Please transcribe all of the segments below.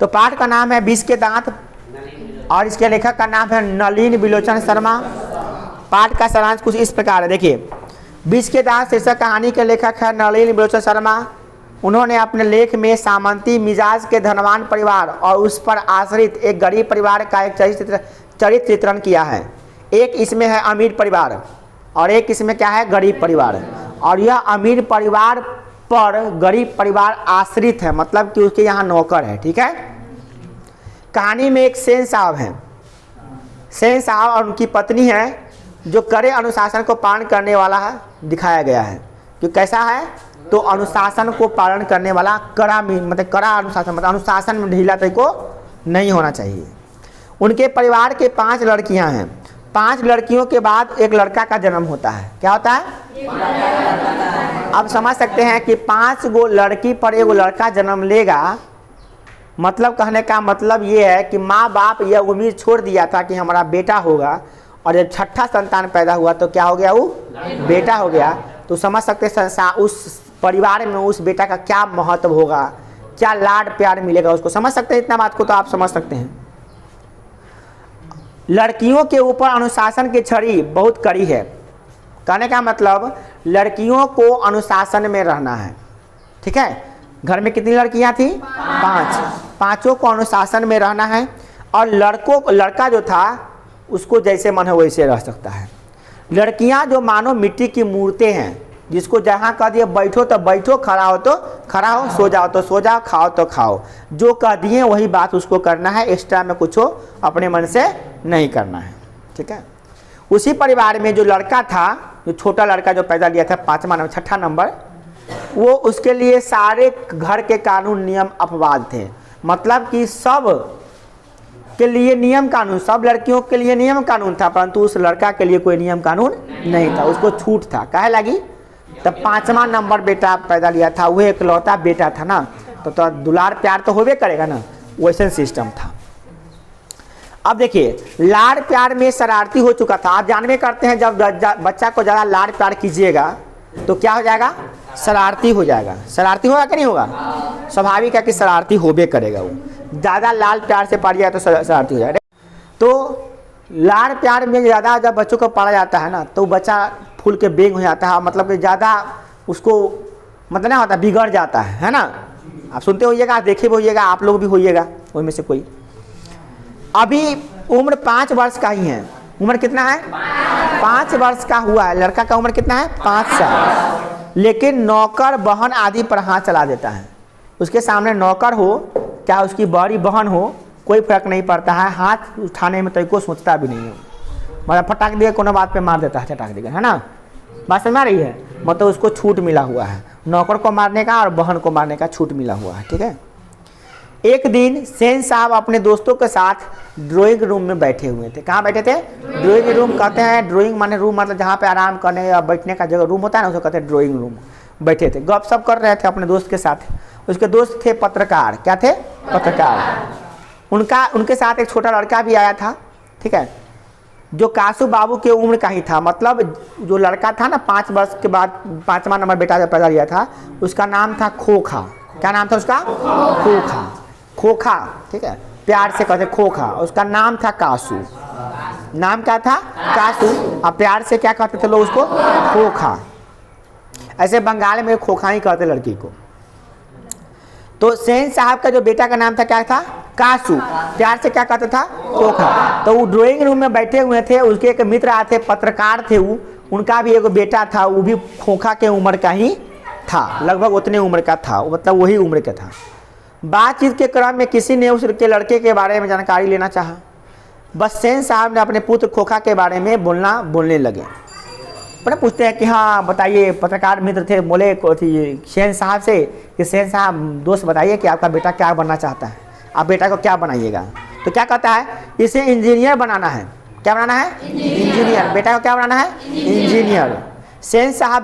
तो पाठ का नाम है विष के दांत और इसके लेखक का नाम है नलिन बिलोचन शर्मा। पाठ का सारांश कुछ इस प्रकार है, देखिए। विष के दांत शीर्षक कहानी के लेखक है नलिन बिलोचन शर्मा। उन्होंने अपने लेख में सामंती मिजाज के धनवान परिवार और उस पर आश्रित एक गरीब परिवार का एक चरित्र चित्रण किया है। एक इसमें है अमीर परिवार और एक इसमें क्या है, गरीब परिवार। और यह अमीर परिवार पर गरीब परिवार आश्रित है, मतलब कि उसके यहाँ नौकर है, ठीक है। कहानी में एक सेन साहब हैं, सेन साहब और उनकी पत्नी है जो कड़े अनुशासन को पालन करने वाला है, दिखाया गया है कि कैसा है, तो अनुशासन को पालन करने वाला, कड़ा मतलब कड़ा अनुशासन, मतलब अनुशासन में ढीला तरीको नहीं होना चाहिए। उनके परिवार के 5 लड़कियां हैं। 5 लड़कियों के बाद एक लड़का का जन्म होता है। क्या होता है? अब समझ सकते हैं कि 5 गो लड़की पर एक लड़का जन्म लेगा, मतलब कहने का मतलब ये है कि माँ बाप यह उम्मीद छोड़ दिया था कि हमारा बेटा होगा, और जब छठा संतान पैदा हुआ तो क्या हो गया, वो बेटा हो गया। तो समझ सकते हैं उस परिवार में उस बेटा का क्या महत्व होगा, क्या लाड प्यार मिलेगा उसको, समझ सकते हैं। इतना बात को तो आप समझ सकते हैं। लड़कियों के ऊपर अनुशासन की छड़ी बहुत कड़ी है। कहने का मतलब लड़कियों को अनुशासन में रहना है, ठीक है। घर में कितनी लड़कियां थी? 5। पांचों को अनुशासन में रहना है। और लड़का जो था उसको जैसे मन है वैसे रह सकता है। लड़कियां जो मानो मिट्टी की मूर्तें हैं, जिसको जहाँ कह दिए बैठो तो बैठो, खड़ा हो तो खड़ा हो, सो जाओ तो सो जाओ, खाओ तो खाओ, जो कह दिए वही बात उसको करना है, एक्स्ट्रा में कुछ अपने मन से नहीं करना है, ठीक है। उसी परिवार में जो लड़का था, जो छोटा लड़का जो पैदा लिया था 5वां नंबर 6ठा नंबर, वो उसके लिए सारे घर के कानून नियम अपवाद थे। मतलब कि सब के लिए नियम कानून, सब लड़कियों के लिए नियम कानून था, परंतु उस लड़का के लिए कोई नियम कानून नहीं था, उसको छूट था। काहे लगी? तब 5वां नंबर बेटा पैदा लिया था, वह इकलौता बेटा था ना, तो दुलार प्यार तो होबे करेगा ना, वैसे सिस्टम था। अब देखिए, लाड़ प्यार में शरारती हो चुका था। आप जानबे करते हैं जब बच्चा को ज़्यादा लाड़ प्यार कीजिएगा तो क्या हो जाएगा, शरारती हो जाएगा। शरारती होगा कि नहीं होगा? स्वाभाविक है कि शरारती होबे करेगा। वो ज़्यादा लाड़ प्यार से पालिएगा तो शरारती हो जाएगा। तो लाड़ प्यार में ज़्यादा जब बच्चों को पाला जाता है ना, तो बच्चा फूल के बेंग हो जाता है, मतलब कि ज़्यादा उसको मतलब ना होता, बिगड़ जाता है ना। आप सुनते होइएगा, देखे भी होइएगा, आप लोग भी होइएगा उनमें से कोई। अभी उम्र 5 वर्ष का ही है। उम्र कितना है? 5 वर्ष का हुआ है। लड़का का उम्र कितना है? 5 साल। लेकिन नौकर बहन आदि पर हाथ चला देता है। उसके सामने नौकर हो, क्या उसकी बड़ी बहन हो, कोई फर्क नहीं पड़ता है, हाथ उठाने में तो कोई सोचता भी नहीं है। मतलब फटाक दिया कोनो बात पे मार देता है, चटाक देगा, है ना। बात समझ में आ रही है? मतलब उसको छूट मिला हुआ है, नौकर को मारने का और बहन को मारने का छूट मिला हुआ है, ठीक है। एक दिन सेन साहब अपने दोस्तों के साथ ड्राइंग रूम में बैठे हुए थे। कहाँ बैठे थे? ड्राइंग रूम कहते हैं। ड्राइंग माने रूम, मतलब जहाँ पे आराम करने या बैठने का जगह रूम होता है ना, उसको कहते हैं ड्राइंग रूम। बैठे थे, गपशप कर रहे थे अपने दोस्त के साथ। उसके दोस्त थे पत्रकार। क्या थे? पत्रकार। उनके साथ एक छोटा लड़का भी आया था, ठीक है, जो कासू बाबू के उम्र का ही था। मतलब जो लड़का था ना 5 वर्ष के बाद 5वां नंबर बेटा जब पैदा लिया था, उसका नाम था खोखा। क्या नाम था उसका? खोखा। खोखा, ठीक है, प्यार से कहते खोखा। उसका नाम था कासू। नाम क्या था? कासू। और प्यार से क्या कहते थे लोग उसको? खोखा। ऐसे बंगाल में खोखा ही कहते लड़की को। तो सेन साहब का जो बेटा का नाम था क्या था? कासू। प्यार से क्या कहता था? खोखा। तो वो ड्राइंग रूम में बैठे हुए थे, उसके एक मित्र आए थे, पत्रकार थे वो, उनका भी एक बेटा था, वो भी खोखा के उम्र का ही था, लगभग उतने उम्र का था, मतलब वही उम्र का था। बातचीत के क्रम में किसी ने उसके लड़के के बारे में जानकारी लेना चाहा। बस सेन साहब ने अपने पुत्र खोखा के बारे में बोलने लगे। पर पूछते हैं कि हाँ बताइए, पत्रकार मित्र थे, बोले सेन साहब से कि सेन साहब दोस्त बताइए कि आपका बेटा क्या बनना चाहता है, आप बेटा को क्या बनाइएगा? तो क्या कहता है? इसे इंजीनियर बनाना है। क्या बनाना है? इंजीनियर। बेटा को क्या बनाना है? इंजीनियर। सेन साहब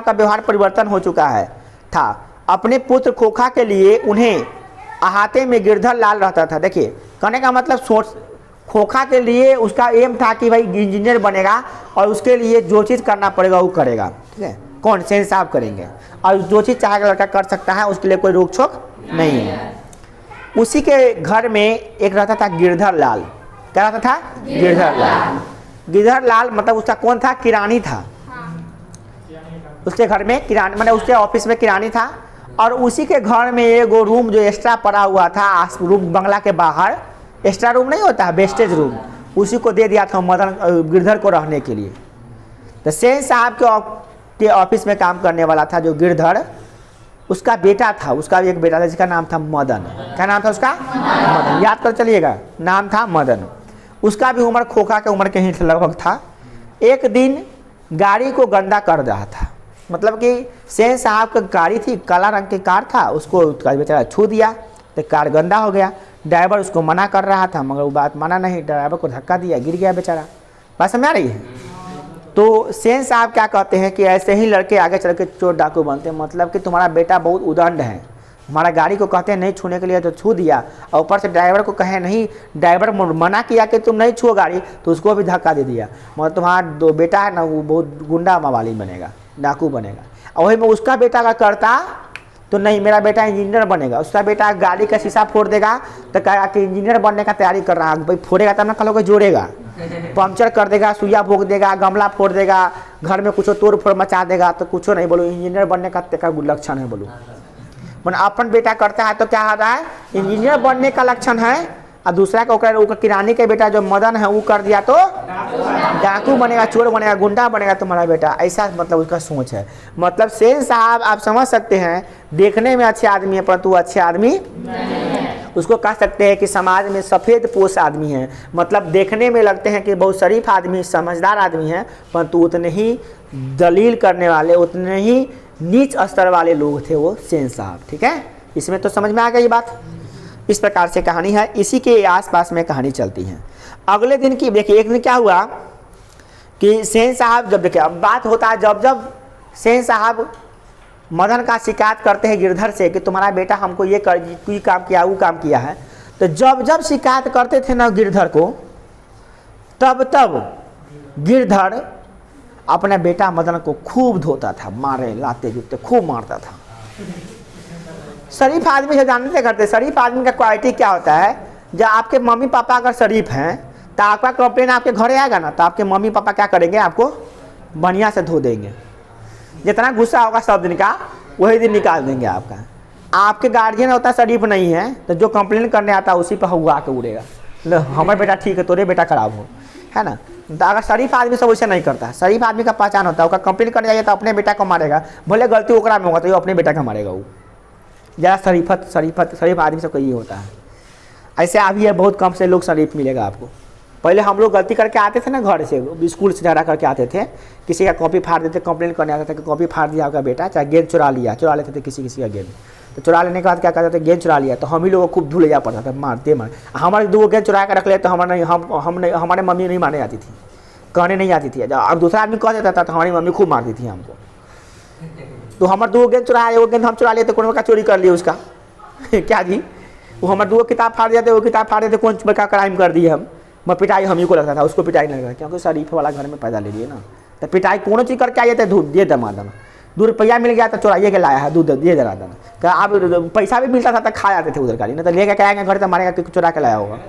का व्यवहार परिवर्तन हो चुका है था। अपने पुत्र खोखा के लिए उन्हें अहाते में गिरधर लाल रहता था। देखिए, कहने का मतलब खोखा के लिए उसका एम था कि भाई इंजीनियर बनेगा और उसके लिए जो चीज़ करना पड़ेगा वो करेगा, ठीक है। कौन? सेन साहब करेंगे। और जो चीज़ चाहेगा लड़का कर सकता है, उसके लिए कोई रोक छोक नहीं है। उसी के घर में एक रहता था गिरधर लाल। क्या रहता था? गिरधर लाल। गिरधर लाल मतलब उसका कौन था? किरानी था। उसके घर में किरानी मतलब उसके ऑफिस में किरानी था। और उसी के घर में एक रूम जो एक्स्ट्रा पड़ा हुआ था, रूम बंगला के बाहर एक्स्ट्रा रूम नहीं होता है, वेस्टेज रूम, उसी को दे दिया था मदन गिरधर को रहने के लिए। तो सेन साहब के ऑफिस में काम करने वाला था जो गिरधर, उसका बेटा था, उसका एक बेटा था जिसका नाम था मदन। क्या नाम था उसका? मदन। याद कर चलिएगा, नाम था मदन। उसका भी उम्र खोखा के उम्र के ही लगभग था। एक दिन गाड़ी को गंदा कर रहा था, मतलब कि सेन साहब की गाड़ी थी, काला रंग की कार था, उसको बेचारा छू दिया तो कार गंदा हो गया। ड्राइवर उसको मना कर रहा था मगर वो बात माना नहीं, ड्राइवर को धक्का दिया, गिर गया बेचारा। बात समझ आ रही है? तो सेन साहब क्या कहते हैं कि ऐसे ही लड़के आगे चल के चोर डाकू बनते हैं, मतलब कि तुम्हारा बेटा बहुत उदंड है, हमारा गाड़ी को कहते हैं नहीं छूने के लिए तो छू दिया, और ऊपर से ड्राइवर को कहे नहीं, ड्राइवर मना किया कि तुम नहीं छुओ गाड़ी तो उसको भी धक्का दे दिया, मगर तुम्हारा दो बेटा है ना वो बहुत गुंडा मवाली बनेगा, डाकू बनेगा। और वही में उसका बेटा का करता तो नहीं मेरा बेटा इंजीनियर बनेगा, उसका बेटा गाड़ी का शीशा फोड़ देगा तो कहेगा कि इंजीनियर बनने का तैयारी कर रहा है, भाई फोड़ेगा तब ना कल को जोड़ेगा, पंक्चर कर देगा, सुइया भोग देगा, गमला फोड़ देगा, घर में कुछ तोड़ फोड़ मचा देगा तो कुछ नहीं बोलो इंजीनियर बनने का लक्षण है। बोलो मन अपन बेटा करता है तो क्या होता है? इंजीनियर बनने का लक्षण है। और दूसरा का किरानी के बेटा जो मदन है वो कर दिया तो डाकू बनेगा, चोर बनेगा, गुंडा बनेगा तुम्हारा बेटा, ऐसा मतलब उसका सोच है। मतलब सेन साहब आप समझ सकते हैं देखने में अच्छे आदमी है परंतु अच्छे आदमी उसको कह सकते हैं कि समाज में सफ़ेद पोश आदमी है, मतलब देखने में लगते हैं कि बहुत शरीफ आदमी, समझदार आदमी है, परंतु उतने ही दलील करने वाले, उतने ही नीच स्तर वाले लोग थे वो सेन साहब। ठीक है, इसमें तो समझ में आ गई बात। इस प्रकार से कहानी है, इसी के आसपास में कहानी चलती है। अगले दिन की देखिए, एक दिन क्या हुआ कि सेन साहब जब देखिए अब बात होता है जब जब सेन साहब मदन का शिकायत करते हैं गिरधर से कि तुम्हारा बेटा हमको ये काम किया वो काम किया है, तो जब जब शिकायत करते थे ना गिरधर को, तब तब गिरधर अपने बेटा मदन को खूब धोता था, मारे लाते जूते खूब मारता था। शरीफ आदमी से जानते करते, शरीफ आदमी का क्वालिटी क्या होता है, जब आपके मम्मी पापा अगर शरीफ हैं तो आपका कंप्लेन आपके घर आएगा ना तो आपके मम्मी पापा क्या करेंगे, आपको बढ़िया से धो देंगे, जितना गुस्सा होगा सब दिन का वही दिन निकाल देंगे आपका। आपके गार्जियन होता शरीफ नहीं है तो जो कंप्लेन करने आता है उसी पर हुआ के उड़ेगा, लो हमारे बेटा ठीक है तोरे बेटा खराब हो, है ना। तो अगर शरीफ आदमी सब वैसे नहीं करता, शरीफ आदमी का पहचान होता है, उसका कंप्लेन करने जाइए तो अपने बेटा को मारेगा, भले गलती ओकरा में होगा तो वो अपने बेटा का मारेगा। वो ज़्यादा शरीफ आदमी सबको ये होता है। ऐसे अभी ये बहुत कम से लोग शरीफ मिलेगा आपको। पहले हम लोग गलती करके आते थे ना, घर से स्कूल से झगड़ा करके आते थे, किसी का कॉपी फाड़ देते, कंप्लेन करने आता था कि कॉपी फाड़ दिया आपका बेटा, चाहे गेंद चुरा लेते थे किसी का गेंद, तो चुरा लेने के बाद क्या कहते थे, गेंद चुरा लिया, तो हम ही लोगों को खूब धुलैया पड़ता था, मारते हमारे 2 गेंद चुरा कर रख ले तो हमारे मम्मी नहीं मारने आती थी, कहने नहीं आती थी। अब दूसरा आदमी कह देता था तो हमारी मम्मी खूब मारती थी हमको। तो हमारे 2 गेंद चुराया, 1 गेंद हम चुरा लिए तो कौन का चोरी कर लिए उसका क्या जी, वो हमारे 2 किताब फाड़ दिया, वो किताब फाड़ देते, कौन का क्राइम कर दिए हम, मैं पिटाई हम ही को लगता था, उसको पिटाई नहीं लगा, क्योंकि शरीफ वाला घर में पैदा ले लिए ना, तो पिटाई कौन चीज़ करके आइए थे, दूध दे दमा दमा, 2 रुपया मिल गया तो चुराइए के लाया है, दूध दे दरा दना, क्या अब पैसा भी मिलता था तो खा जाते थे उधर गाड़ी, नहीं तो लेके क्या आएंगे घर तो मारेगा कि चुरा के लाया होगा।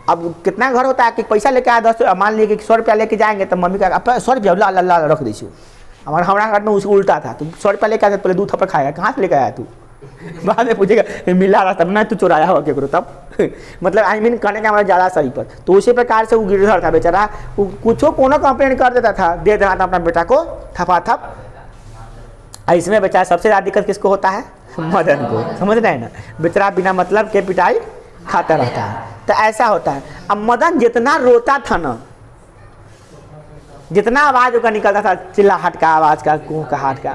अब कितना घर होता है कि पैसा लेके आया 10, मान लीजिए कि 100 रुपया लेके जाएंगे तो मम्मी का 100 रुपया ला रख दीजिए। हमारा घर में उसको उल्टा था, तुम 100 रुपया लेके आते पहले 2 थप्पड़ खाएगा, कहाँ से लेके आया तू, बाद में पूछेगा मिला रहा तब ना तू चुराया हो क्या करो तब मतलब आई मीन कहने का हमारा ज़्यादा सही पर। तो उसी प्रकार से वो गिरधर था बेचारा, वो कुछो कोनो कंप्लेन कर देता था, दे देना था अपना बेटा को थपा थप। इसमें बेचारा सबसे ज़्यादा दिक्कत किसको होता है, मदन को, समझ रहे हैं ना, बेचारा बिना मतलब के पिटाई खाता रहता है। तो ऐसा होता है। अब मदन जितना रोता था ना, जितना आवाज़ उसका निकलता था, चिल्लाहट का आवाज़ का, कूह कहाट का,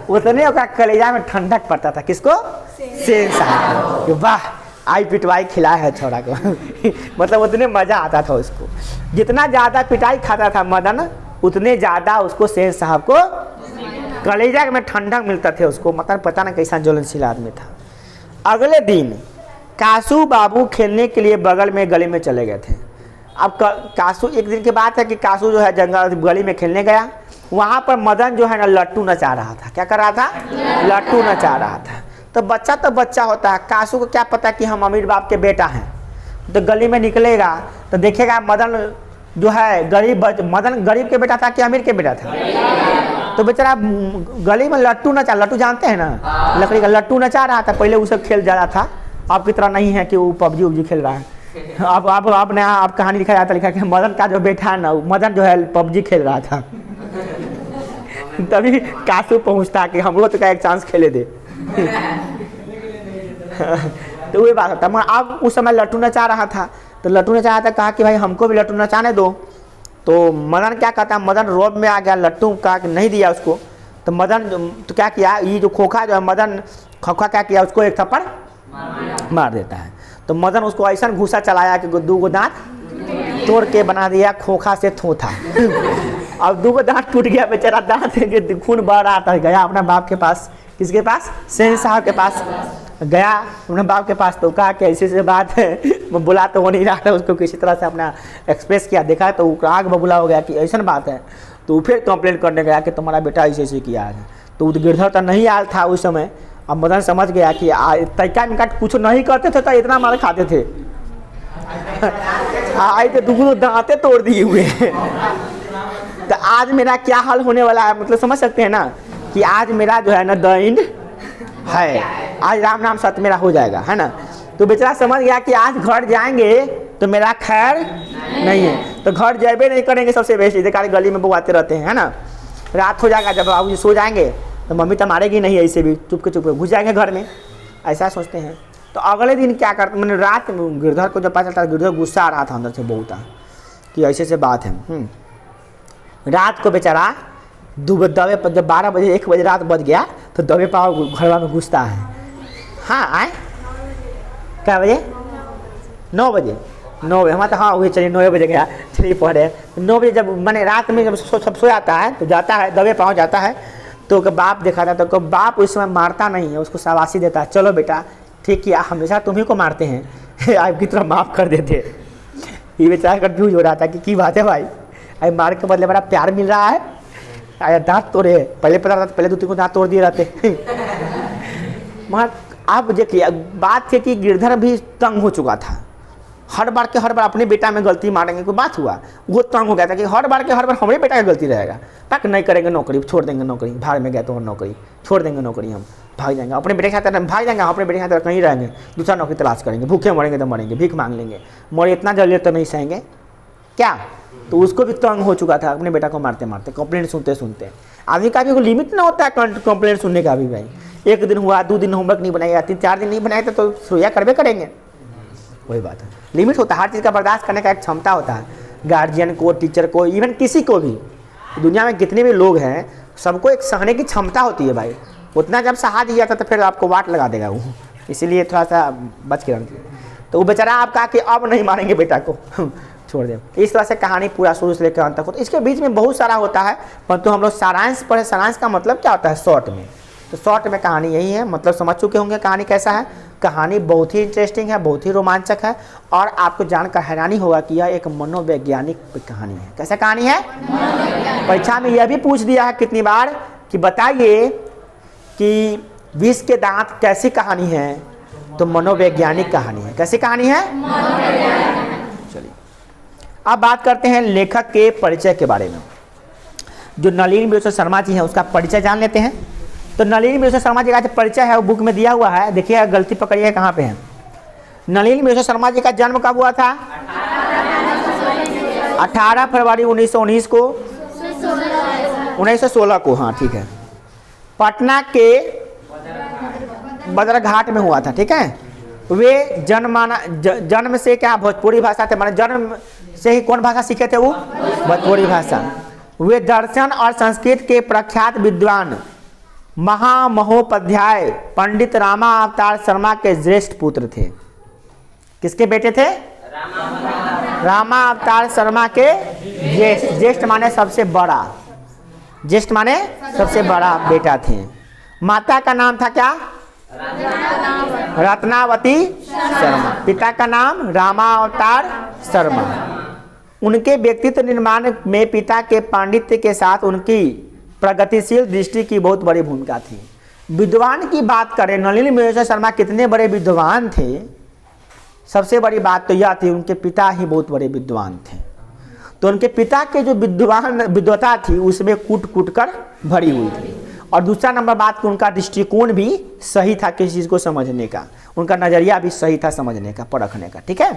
उतने उसका कलेजा में ठंडक पड़ता था। किसको, सेन साहब को। वाह आई पिटवाई खिलाया है छोरा को मतलब उतने मज़ा आता था उसको। जितना ज़्यादा पिटाई खाता था मदन, उतने ज़्यादा उसको सेन साहब को कलेजा में ठंडक मिलता थे उसको। मतलब पता ना कैसा ज्वलनशील आदमी था। अगले दिन कासू बाबू खेलने के लिए बगल में गली में चले गए थे। अब कासू, एक दिन की बात है कि कासू जो है जंगल गली में खेलने गया, वहाँ पर मदन जो है ना लट्टू नचा रहा था। क्या कर रहा था, लट्टू नचा रहा था। तो बच्चा होता है, कासू को क्या पता कि हम अमीर बाप के बेटा हैं। तो गली में निकलेगा तो देखेगा मदन जो है मदन गरीब के बेटा था कि अमीर के बेटा था। तो बेचारा गली में लट्टू जानते हैं ना, लकड़ी का लट्टू नचा रहा था। पहले उसे खेल जा रहा था, आपकी तरह नहीं है कि वो पबजी उबजी खेल रहा है। अब ने आप कहानी लिखा जाता, लिखा कि मदन का जो बेटा है ना, मदन जो है पबजी खेल रहा था। तभी कासू पहुंचता कि हम लोग तो क्या एक चांस खेले दे। तो वही बात होता। अब उस समय लट्टू नचा रहा था, तो लट्टू नचा रहा था, कहा कि भाई हमको भी लट्टू नचाने दो। तो मदन क्या कहता, मदन रोब में आ गया, लट्टू का नहीं दिया उसको। तो मदन तो क्या किया, ये जो खोखा जो है मदन खोखा क्या किया, उसको एक थप्पड़ मार देता है। तो मदन उसको ऐसा घूसा चलाया कि 2 दांत तोड़ के बना दिया खोखा से थोथा। अब 2 दांत टूट गया, बेचारा दांत खून बह रहा था। गया अपने बाप के पास, किसके पास, सेन साहब के पास गया अपने बाप के पास। तो कहा कि ऐसी बात है, वो बुला तो हो नहीं रहा था, उसको किसी तरह से अपना एक्सप्रेस किया, देखा तो आग बबूला हो गया कि ऐसा बात है। तो फिर कंप्लेन करने गया कि तुम्हारा बेटा ऐसे किया है। तो गिरधर तो नहीं आया था उस समय। अब मदन समझ गया कि तैका में कुछ नहीं करते थे तो इतना मार खाते थे। आए थे 2 दांते तोड़ दिए हुए। तो आज मेरा क्या हाल होने वाला है, मतलब समझ सकते हैं ना कि आज मेरा जो है ना द एंड है, आज राम नाम सत्य मेरा हो जाएगा, है ना। तो बेचारा समझ गया कि आज घर जाएंगे तो मेरा खैर नहीं है। तो घर जाबे नहीं करेंगे, सबसे बेस्ट इधर गली में बुआते रहते हैं, है ना। रात हो जाएगा, जब बाबू जी सो जाएंगे तो मम्मी तो मारेगी नहीं, ऐसे भी चुप के घुस जाएंगे घर में, ऐसा सोचते हैं। तो अगले दिन क्या करते, मैंने रात में गिरधर को जब पता चलता, गिरधर गुस्सा आ रहा था अंदर से बहुत कि ऐसे से बात है। रात को बेचारा दबे पर, जब 12 बजे 1 बजे रात बज गया तो दबे पाव घर में घुसता है। हाँ आए क्या बजे, 9 बजे हमारा तो हाँ वही चलिए 9 बजे गया, चलिए पढ़े। 9 बजे जब मैंने रात में जब सब सो जाता है तो जाता है, दबे पाँव जाता है। तो बाप देखा था, तो बाप उस समय मारता नहीं है, उसको शाबाशी देता है, चलो बेटा ठीक किया, हमेशा तुम्ही को मारते हैं, आपकी तरह माफ़ कर देते। ये बेचारा कन्फ्यूज हो रहा था कि बात है भाई, अरे मार के बदले बड़ा प्यार मिल रहा है, आया दांत तोड़े, पहले पता था पहले 2-3 को दांत तोड़ दिए रहते। मगर अब देखिए बात थी कि गिरधर भी तंग हो चुका था, हर बार अपने बेटा में गलती मारेंगे, कोई बात हुआ, वो तंग हो गया था कि हर बार हमारे बेटा की गलती रहेगा, तक नहीं करेंगे नौकरी, छोड़ देंगे नौकरी, भाग में गया तो नौकरी छोड़ देंगे, नौकरी हम भाग जाएंगे, अपने बेटे के साथ भाग जाएंगे, अपने बेटे के साथ कहीं रहेंगे, दूसरा नौकरी तलाश करेंगे, भूखे मरेंगे तो मरेंगे, भीख मांग लेंगे, मरे इतना जल्दी तो नहीं सहेंगे क्या। तो उसको भी तंग हो चुका था अपने बेटा को मारते मारते, कंप्लेंट सुनते। आदमी का भी कोई लिमिट ना होता है कंप्लेंट सुनने का भी भाई। 1 दिन हुआ, 2 दिन होमवर्क नहीं बनाया, 3-4 दिन नहीं बनाए तो सोया करबे करेंगे, वही बात है। लिमिट होता है, हर चीज़ का बर्दाश्त करने का एक क्षमता होता है, गार्जियन को, टीचर को, इवन किसी को भी। दुनिया में जितने भी लोग हैं सबको एक सहने की क्षमता होती है भाई, उतना जब सहा दिया था तो फिर आपको वाट लगा देगा वो, इसीलिए थोड़ा सा बच के रहना। तो वो बेचारा आप कहा कि अब नहीं मारेंगे बेटा को, छोड़ दे। इस तरह से कहानी पूरा शुरू से लेकर अंत तक होता है। इसके बीच में बहुत सारा होता है, परंतु हम लोग सारांश पढ़े। सारांश का मतलब क्या होता है शॉर्ट में, तो शॉर्ट में कहानी यही है, मतलब समझ चुके होंगे कहानी कैसा है। कहानी बहुत ही इंटरेस्टिंग है, बहुत ही रोमांचक है, और आपको जानकर हैरानी होगा कि यह एक मनोवैज्ञानिक कहानी है। कैसा कहानी है? परीक्षा में यह भी पूछ दिया है कितनी बार कि बताइए कि विष के दांत कैसी कहानी है, तो मनोवैज्ञानिक कहानी है। कैसी कहानी है? चलिए अब बात करते हैं लेखक के परिचय के बारे में। जो नलिनी विलोचन शर्मा जी हैं उसका परिचय जान लेते हैं। तो नलिनी विलोचन शर्मा जी का जो परिचय है वो बुक में दिया हुआ है, देखिए गलती पकड़िए कहाँ पे है। नलिनी विलोचन शर्मा जी का जन्म कब हुआ था? 18 फरवरी 1919 को, 1916 को, हाँ ठीक है, पटना के बदरघाट में हुआ था, ठीक है। वे जन्म से क्या भोजपुरी भाषा थे, माने जन्म से ही कौन भाषा सीखे थे वो? भोजपुरी भाषा। वे दर्शन और संस्कृत के प्रख्यात विद्वान महामहोपाध्याय पंडित रामा अवतार शर्मा के ज्येष्ठ पुत्र थे। किसके बेटे थे? रामा अवतार शर्मा के ज्येष्ठ। ज्येष्ठ माने सबसे बड़ा, ज्येष्ठ माने सबसे बड़ा बेटा थे। माता का नाम था क्या? रत्नावती शर्मा। पिता का नाम रामा अवतार शर्मा। उनके व्यक्तित्व निर्माण में पिता के पांडित्य के साथ उनकी प्रगतिशील दृष्टि की बहुत बड़ी भूमिका थी। विद्वान की बात करें, नलिनी बिलोचन शर्मा कितने बड़े विद्वान थे, सबसे बड़ी बात तो यह थी उनके पिता ही बहुत बड़े विद्वान थे। तो उनके पिता के जो विद्वता थी उसमें कूट कूट कर भरी हुई थी। और दूसरा नंबर बात कि उनका दृष्टिकोण भी सही था किसी चीज़ को समझने का, उनका नज़रिया भी सही था समझने का, परखने का। ठीक है,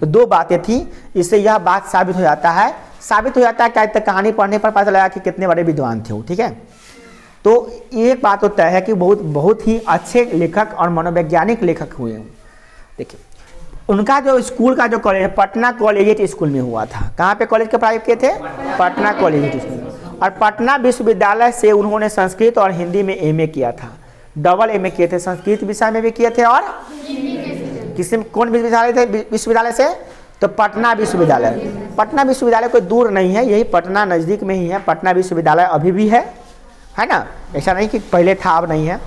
तो दो बातें थी, इससे यह बात साबित हो जाता है क्या कहानी पढ़ने पर पता लगा कि कितने बड़े विद्वान थे वो। ठीक है, तो एक बात तो तय है कि बहुत ही अच्छे लेखक और मनोवैज्ञानिक लेखक हुए हैं। देखिए उनका जो स्कूल का जो कॉलेज पटना कॉलेजिएट स्कूल में हुआ था। कहाँ पे कॉलेज के पढ़ाई किए थे? Patna collegiate school. और पटना विश्वविद्यालय से उन्होंने संस्कृत और हिंदी में एमए किया था, डबल एमए किए थे, संस्कृत विषय में भी किए थे और कौन विश्वविद्यालय से? तो पटना विश्वविद्यालय। पटना विश्वविद्यालय कोई दूर नहीं है, यही पटना नज़दीक में ही है। पटना विश्वविद्यालय अभी भी है ना, ऐसा नहीं कि पहले था अब नहीं है,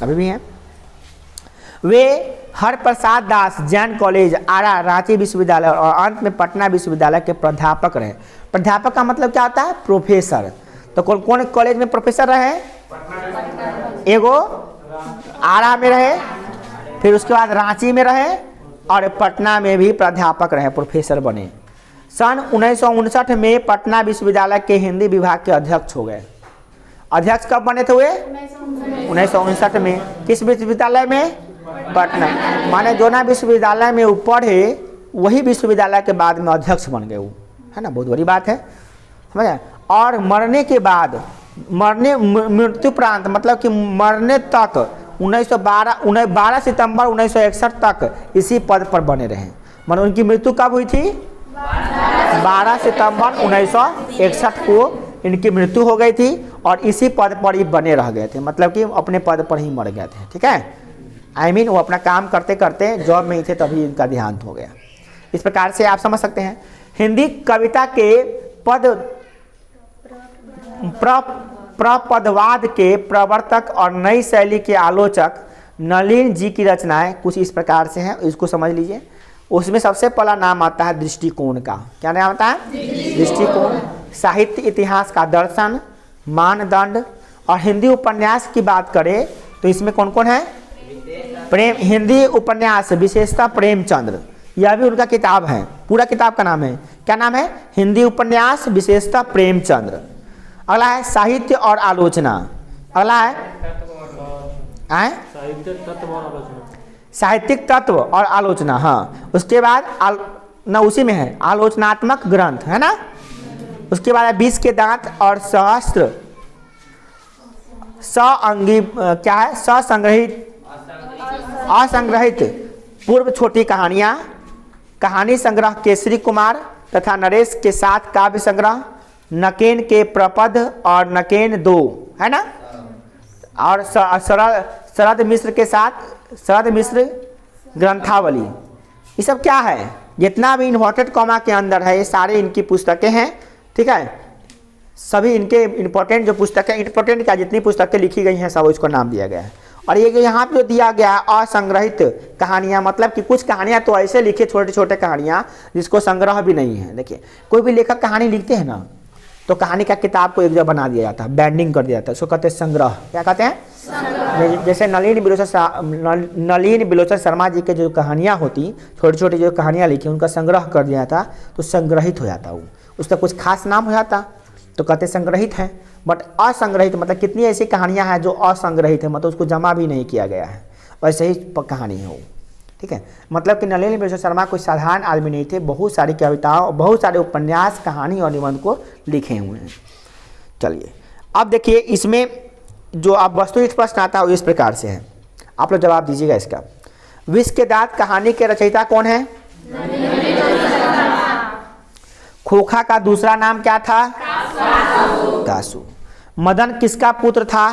अभी भी है। वे हरप्रसाद दास जैन कॉलेज आरा, रांची विश्वविद्यालय और अंत में पटना विश्वविद्यालय के प्राध्यापक रहे। प्राध्यापक का मतलब क्या होता है? प्रोफेसर। तो कौन कॉलेज में प्रोफेसर रहे? एगो आरा में रहे, फिर उसके बाद रांची में रहे और पटना में भी प्राध्यापक रहे, प्रोफेसर बने। सन 1959 में पटना विश्वविद्यालय के हिंदी विभाग के अध्यक्ष हो गए। अध्यक्ष कब बने थे हुए? 1959 में। किस विश्वविद्यालय में? पटना। माने जो ना विश्वविद्यालय में वो पढ़े वही विश्वविद्यालय के बाद में अध्यक्ष बन गए वो, है ना, बहुत बड़ी बात है, समझे। और मरने के बाद मृत्युपरांत मतलब कि मरने तक 12 सितंबर 1961 तक इसी पद पर बने रहे। मतलब उनकी मृत्यु कब हुई थी? 12 सितंबर 1961 को इनकी मृत्यु हो गई थी और इसी पद पर ही बने रह गए थे, मतलब कि अपने पद पर ही मर गए थे। ठीक है, वो अपना काम करते करते जॉब में ही थे तभी इनका देहांत हो गया। इस प्रकार से आप समझ सकते हैं। हिंदी कविता के प्रपदवाद के प्रवर्तक और नई शैली के आलोचक नलिन जी की रचनाएं कुछ इस प्रकार से हैं, इसको समझ लीजिए। उसमें सबसे पहला नाम आता है दृष्टिकोण का। क्या नाम आता है? दृष्टिकोण। साहित्य इतिहास का दर्शन, मानदंड। और हिंदी उपन्यास की बात करें तो इसमें कौन कौन है? प्रेम, हिंदी उपन्यास विशेषता प्रेमचंद्र, यह भी उनका किताब है। पूरा किताब का नाम है, क्या नाम है? हिंदी उपन्यास विशेषता प्रेमचंद्र। अगला है साहित्य और आलोचना। अगला है साहित्यिक तत्व और आलोचना। हाँ, उसके बाद ना उसी में है आलोचनात्मक ग्रंथ, है ना। उसके बाद है 20 के दांत और सहस्त्र क्या है? असंग्रहित पूर्व छोटी कहानियाँ, कहानी संग्रह केसरी कुमार तथा नरेश के साथ काव्य संग्रह, नकेन के प्रपद और नकेन 2, है ना। और शरद मिश्र के साथ शरद मिश्र ग्रंथावली। ये सब क्या है? जितना भी इन्वर्टेड कॉमा के अंदर है ये सारे इनकी पुस्तकें हैं। ठीक है, सभी इनके इंपॉर्टेंट जो पुस्तकें, इंपॉर्टेंट क्या जितनी पुस्तकें लिखी गई हैं सब इसको नाम दिया गया है। और ये यहाँ पे जो दिया गया है असंग्रहित कहानियाँ, मतलब कि कुछ कहानियाँ तो ऐसे लिखे छोटे छोटे कहानियाँ जिसको संग्रह भी नहीं है। देखिए कोई भी लेखक कहानी लिखते हैं ना तो कहानी का किताब को एक जगह बना दिया जाता है, बैंडिंग कर दिया जाता है, उसको कहते हैं संग्रह। क्या कहते हैं? जैसे नलिन बिलोचन शर्मा जी के जो कहानियाँ होती, छोटी छोटी जो कहानियाँ लिखी उनका संग्रह कर दिया जाता तो संग्रहित हो जाता वो, उसका कुछ खास नाम हो जाता तो कहते संग्रहित है। बट असंग्रहित मतलब कितनी ऐसी कहानियां हैं जो असंग्रहित है, मतलब उसको जमा भी नहीं किया गया है, वैसे ही कहानी है वो। ठीक है, मतलब कि नलिनी बिलोचन शर्मा कोई साधारण आदमी नहीं थे, बहुत सारी कविताओं, बहुत सारे उपन्यास, कहानी और निबंध को लिखे हुए हैं। चलिए अब देखिए इसमें जो आप वस्तुनिष्ठ प्रश्न आता है वो इस प्रकार से है, आप लोग जवाब दीजिएगा इसका। विष के दांत कहानी के रचयिता कौन है? खोखा का दूसरा नाम क्या था? कासू। मदन किसका पुत्र था?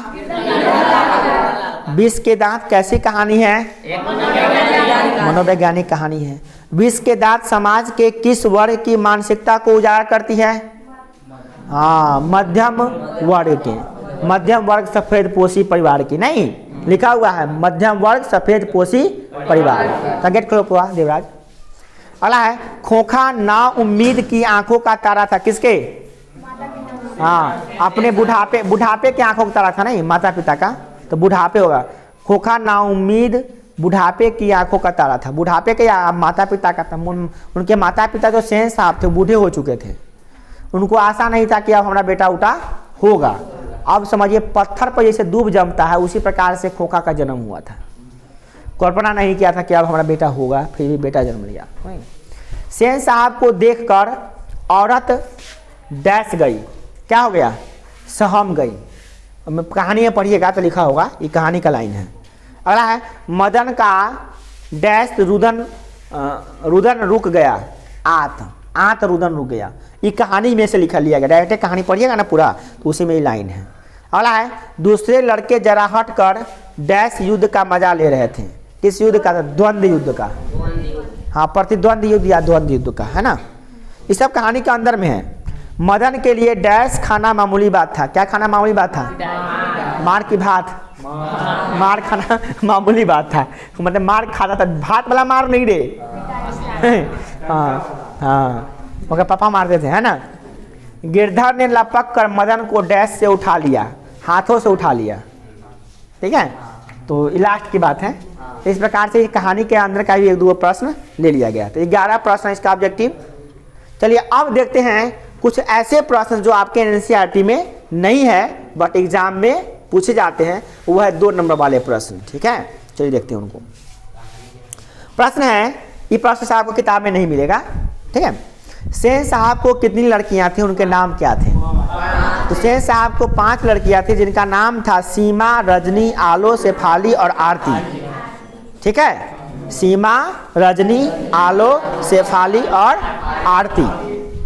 विष के दांत कैसी कहानी है? मनोवैज्ञानिक कहानी है। विष के दांत समाज के किस वर्ग की मानसिकता को उजागर करती है? हाँ, मध्यम वर्ग के, मध्यम वर्ग सफेद पोशी परिवार की। नहीं लिखा हुआ है मध्यम वर्ग सफेद पोशी परिवार का। गेट करो देवराज। अगला है खोखा ना उम्मीद की आंखों का तारा था, किसके? हाँ, अपने बुढ़ापे के आंखों का तारा था, नहीं माता पिता का। तो तो बुढ़ापे होगा। खोखा नाउम्मीद बुढ़ापे की आंखों का तारा था। बुढ़ापे के माता पिता का था। उनके माता पिता जो सेन साहब थे बूढ़े हो चुके थे, उनको आशा नहीं था कि अब हमारा बेटा उठा होगा। अब समझिए पत्थर पर जैसे दूब जमता है उसी प्रकार से खोखा का जन्म हुआ था। कल्पना नहीं किया था कि अब हमारा बेटा होगा, फिर भी बेटा जन्म लिया। सेन साहब को देखकर औरत डैश गई, क्या हो गया, सहम गई। कहानी में पढ़िएगा तो लिखा होगा, ये कहानी का लाइन है। अगला है मदन का डैश रुदन रुक गया, आत रुदन रुक गया। ये कहानी में से लिखा लिया गया, डायरेक्ट कहानी पढ़िएगा ना पूरा तो उसी में ये लाइन है। अगला है दूसरे लड़के जरा हट कर डैश युद्ध का मजा ले रहे थे। किस युद्ध का? द्वंद्व युद्ध का। हाँ, प्रतिद्वंद युद्ध या द्वंद्व युद्ध का, है ना। ये सब कहानी के अंदर में है। मदन के लिए डैश खाना मामूली बात था। क्या खाना मामूली बात था? मार की भात। मार खाना मामूली बात था, मतलब मार खाता था, भात वाला मार नहीं रे। हाँ, मगर पापा मारते थे, है ना। गिरधर ने लपक कर मदन को डैश से उठा लिया, हाथों से उठा लिया। ठीक है, तो लास्ट की बात है। इस प्रकार से कहानी के अंदर का भी एक दो प्रश्न ले लिया गया। तो 11 प्रश्न इसका ऑब्जेक्टिव। चलिए अब देखते हैं कुछ ऐसे प्रश्न जो आपके एनसीईआरटी में नहीं है बट एग्जाम में पूछे जाते हैं। वो है 2 नंबर वाले प्रश्न। ठीक है, चलिए देखते हैं उनको। प्रश्न है, ये प्रश्न से आपको किताब में नहीं मिलेगा। ठीक है, सेन साहब को कितनी लड़कियां थी, उनके नाम क्या थे? तो सेन साहब को 5 लड़कियां थी जिनका नाम था सीमा, रजनी, आलो, शेफाली और आरती। ठीक है, सीमा, रजनी, आलो, शेफाली और आरती।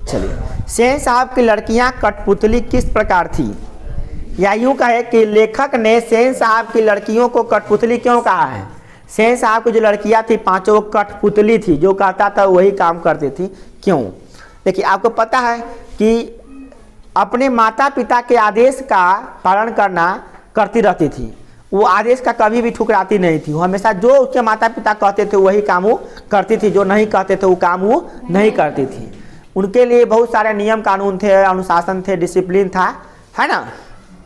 चलिए, सेन साहब की लड़कियां कठपुतली किस प्रकार थी? या यूं कहे कि लेखक ने सेन साहब की लड़कियों को कठपुतली क्यों कहा है? सेन साहब की जो लड़कियां थी 5 वो कठपुतली थी, जो कहता था वही काम करती थी। क्यों? देखिए, आपको पता है कि अपने माता पिता के आदेश का पालन करती रहती थी। वो आदेश का कभी भी ठुकराती नहीं थी। वो हमेशा जो उसके माता पिता कहते थे वही काम वो करती थी, जो नहीं कहते थे वो काम वो नहीं करती थी। उनके लिए बहुत सारे नियम कानून थे, अनुशासन थे, डिसिप्लिन था, है ना।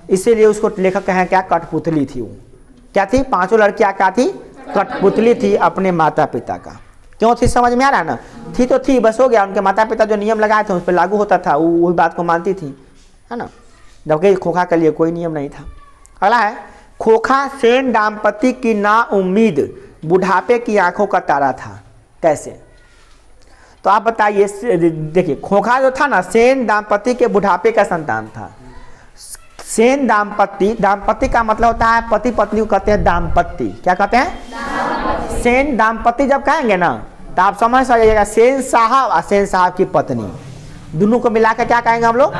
इसीलिए उसको लेखक कहें क्या, कठपुतली थी। वो क्या थी? 5 लड़कियां क्या थी? कठपुतली थी अपने माता पिता का। क्यों थी? समझ में आ रहा है ना। थी तो थी, बस हो गया। उनके माता पिता जो नियम लगाए थे उस पर लागू होता था, वो वही बात को मानती थी, है ना। जबकि खोखा के लिए कोई नियम नहीं था। अगला है खोखा सेन दाम्पत्य की नाउम्मीद बुढ़ापे की आंखों का तारा था। कैसे? तो आप बताइए। देखिए, खोखा जो था ना, सेन दाम्पत्य के बुढ़ापे का संतान था। सेन दाम्पत्य का मतलब होता है पति पत्नी को कहते हैं दाम्पत्य। क्या कहते हैं? सेन दाम्पत्य जब कहेंगे ना तो आप समझ जाइएगा सेन साहब और सेन साहब की पत्नी दोनों को मिलाकर क्या कहेंगे हम लोग?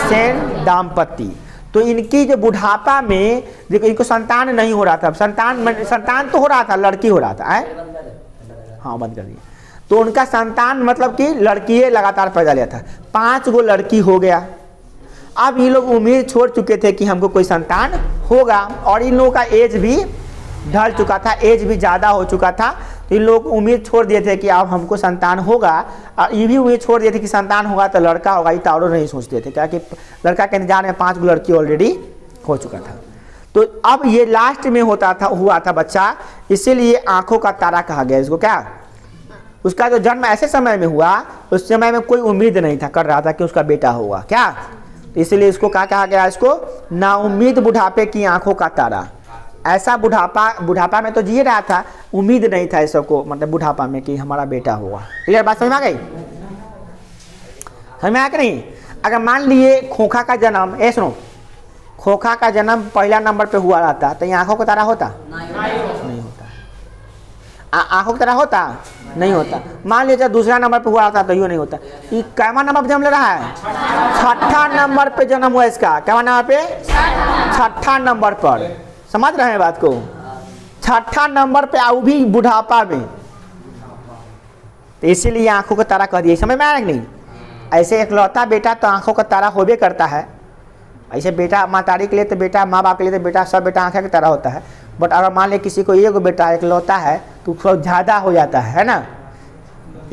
सेन दाम्पत्य। तो इनकी जो बुढ़ापा में देखो, इनको संतान नहीं हो रहा था। संतान तो हो रहा था, लड़की हो रहा था। हाँ, बंद कर दिए। तो उनका संतान मतलब कि लड़की लगातार पैदा लिया था। 5 गो लड़की हो गया। अब ये लोग उम्मीद छोड़ चुके थे कि हमको कोई संतान होगा, और इन लोगों का एज भी ढल चुका था, एज भी ज़्यादा हो चुका था। तो इन लोग उम्मीद छोड़ दिए थे कि अब हमको संतान होगा, और ये भी उम्मीद छोड़ दिए थे कि संतान होगा तो लड़का होगा। ये तारो नहीं सोचते थे, क्या कि लड़का के इंतजार में 5 लड़की ऑलरेडी हो चुका था। तो अब ये लास्ट में हुआ था बच्चा, इसीलिए आंखों का तारा कहा गया इसको। क्या? उसका जो जन्म ऐसे समय में हुआ, उस समय में कोई उम्मीद नहीं था कर रहा था कि उसका बेटा होगा। क्या? इसलिए इसको क्या कहा गया? इसको नाउम्मीद बुढ़ापे की आंखों का तारा। ऐसा बुढ़ापा में तो जी रहा था, उम्मीद नहीं था इस सबको, मतलब बुढ़ापा में कि हमारा बेटा होगा। क्लियर बात समझ में आ गई? समझ में आया कि नहीं? अगर मान लिए खोखा का जन्म, सुनो, खोखा का जन्म पहला नंबर पे हुआ रहता तो ये आंखों का तारा होता? नहीं होता। आंखों की तरह होता? नहीं होता। मान लीजिए दूसरा नंबर पे हुआ रहता तो यूँ नहीं होता। ये कैवा नंबर पे जन्म ले रहा है? 6ठा नंबर पे जन्म हुआ इसका। कैवा नंबर पे? 6ठा नंबर पर। समझ रहे हैं बात को? 6ठा नंबर पे आओ भी बुढ़ापा में, तो इसीलिए आंखों का तारा कह दिए। समझ में आया कि नहीं? ऐसे इकलौता बेटा तो आंखों का तारा होबे करता है। ऐसे बेटा मातारी के लिए तो बेटा, माँ बाप के लिए तो बेटा, सब बेटा आंखें की तरह होता है। बट अगर मान लिया किसी को एक बेटा इकलौता है तो थोड़ा ज़्यादा हो जाता है ना,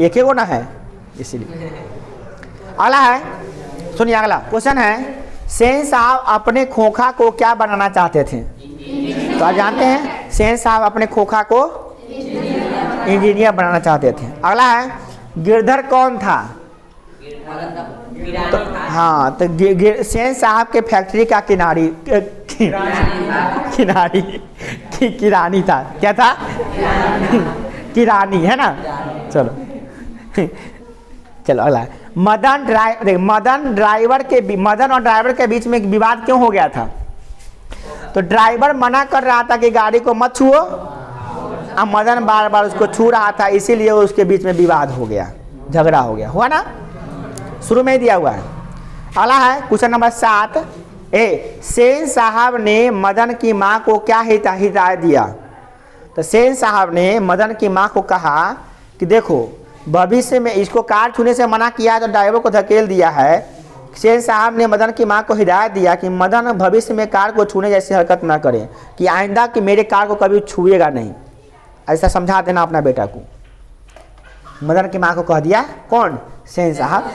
एक ही गो ना है, इसीलिए। अगला है, सुनिए अगला क्वेश्चन है, सेन साहब अपने खोखा को क्या बनाना चाहते थे? तो आप जानते हैं सेन साहब अपने खोखा को इंजीनियर बनाना चाहते थे। अगला है गिरधर कौन था? तो हाँ, तो सेन साहब के फैक्ट्री का किरानी था। क्या था? किरानी, है ना। चलो चलो अगला है मदन और ड्राइवर के बीच में विवाद क्यों हो गया था? तो ड्राइवर मना कर रहा था कि गाड़ी को मत छुओ, अब मदन बार बार उसको छू रहा था, इसीलिए उसके बीच में विवाद हो गया, झगड़ा हो गया। हुआ ना, शुरू में ही दिया हुआ है। अगला है क्वेश्चन नंबर 7 ए, सेन साहब ने मदन की माँ को क्या हिदायत दिया? तो सेन साहब ने मदन की माँ को कहा कि देखो भविष्य में इसको कार छूने से मना किया तो ड्राइवर को धकेल दिया है। सेन साहब ने मदन की माँ को हिदायत दिया कि मदन भविष्य में कार को छूने जैसी हरकत ना करे, कि आइंदा कि मेरे कार को कभी छुएगा नहीं, ऐसा समझा देना अपना बेटा को। मदन की माँ को कह दिया कौन? सेन साहब।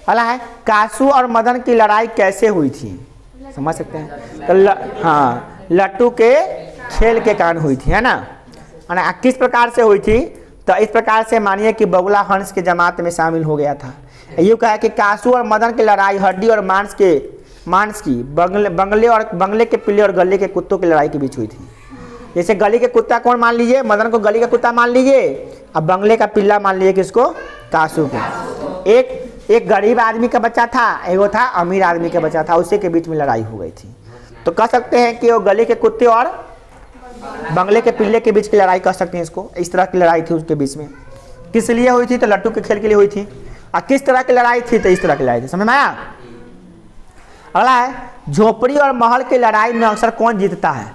अगला है कासू और मदन की लड़ाई कैसे हुई थी? समझ सकते हैं। तो हाँ, लट्टू के खेल के कारण हुई थी, है ना। किस प्रकार से हुई थी? तो इस प्रकार से मानिए कि बगुला हंस के जमात में शामिल हो गया था। यूँ कहा कि कासू और मदन की लड़ाई हड्डी और मांस की बंगले के पिल्ले और गले के कुत्तों की लड़ाई के बीच हुई थी। जैसे गली के कुत्ता कौन मान लीजिए? मदन को गली का कुत्ता मान लीजिए, अब बंगले का पिल्ला मान लीजिए किसको? कासू को। एक गरीब आदमी का बच्चा था, एगो था अमीर आदमी का बच्चा था, उसी के बीच में लड़ाई हो गई थी। तो कह सकते हैं कि वो गली के कुत्ते और बंगले के पिल्ले के बीच की लड़ाई कह सकते हैं इसको। इस तरह की लड़ाई थी उसके बीच में। किस लिए हुई थी? तो लट्टू के खेल के लिए हुई थी। और किस तरह की लड़ाई थी? तो इस तरह की लड़ाई थी। समझ में आया? अगला है झोपड़ी और महल की लड़ाई में अक्सर कौन जीतता है?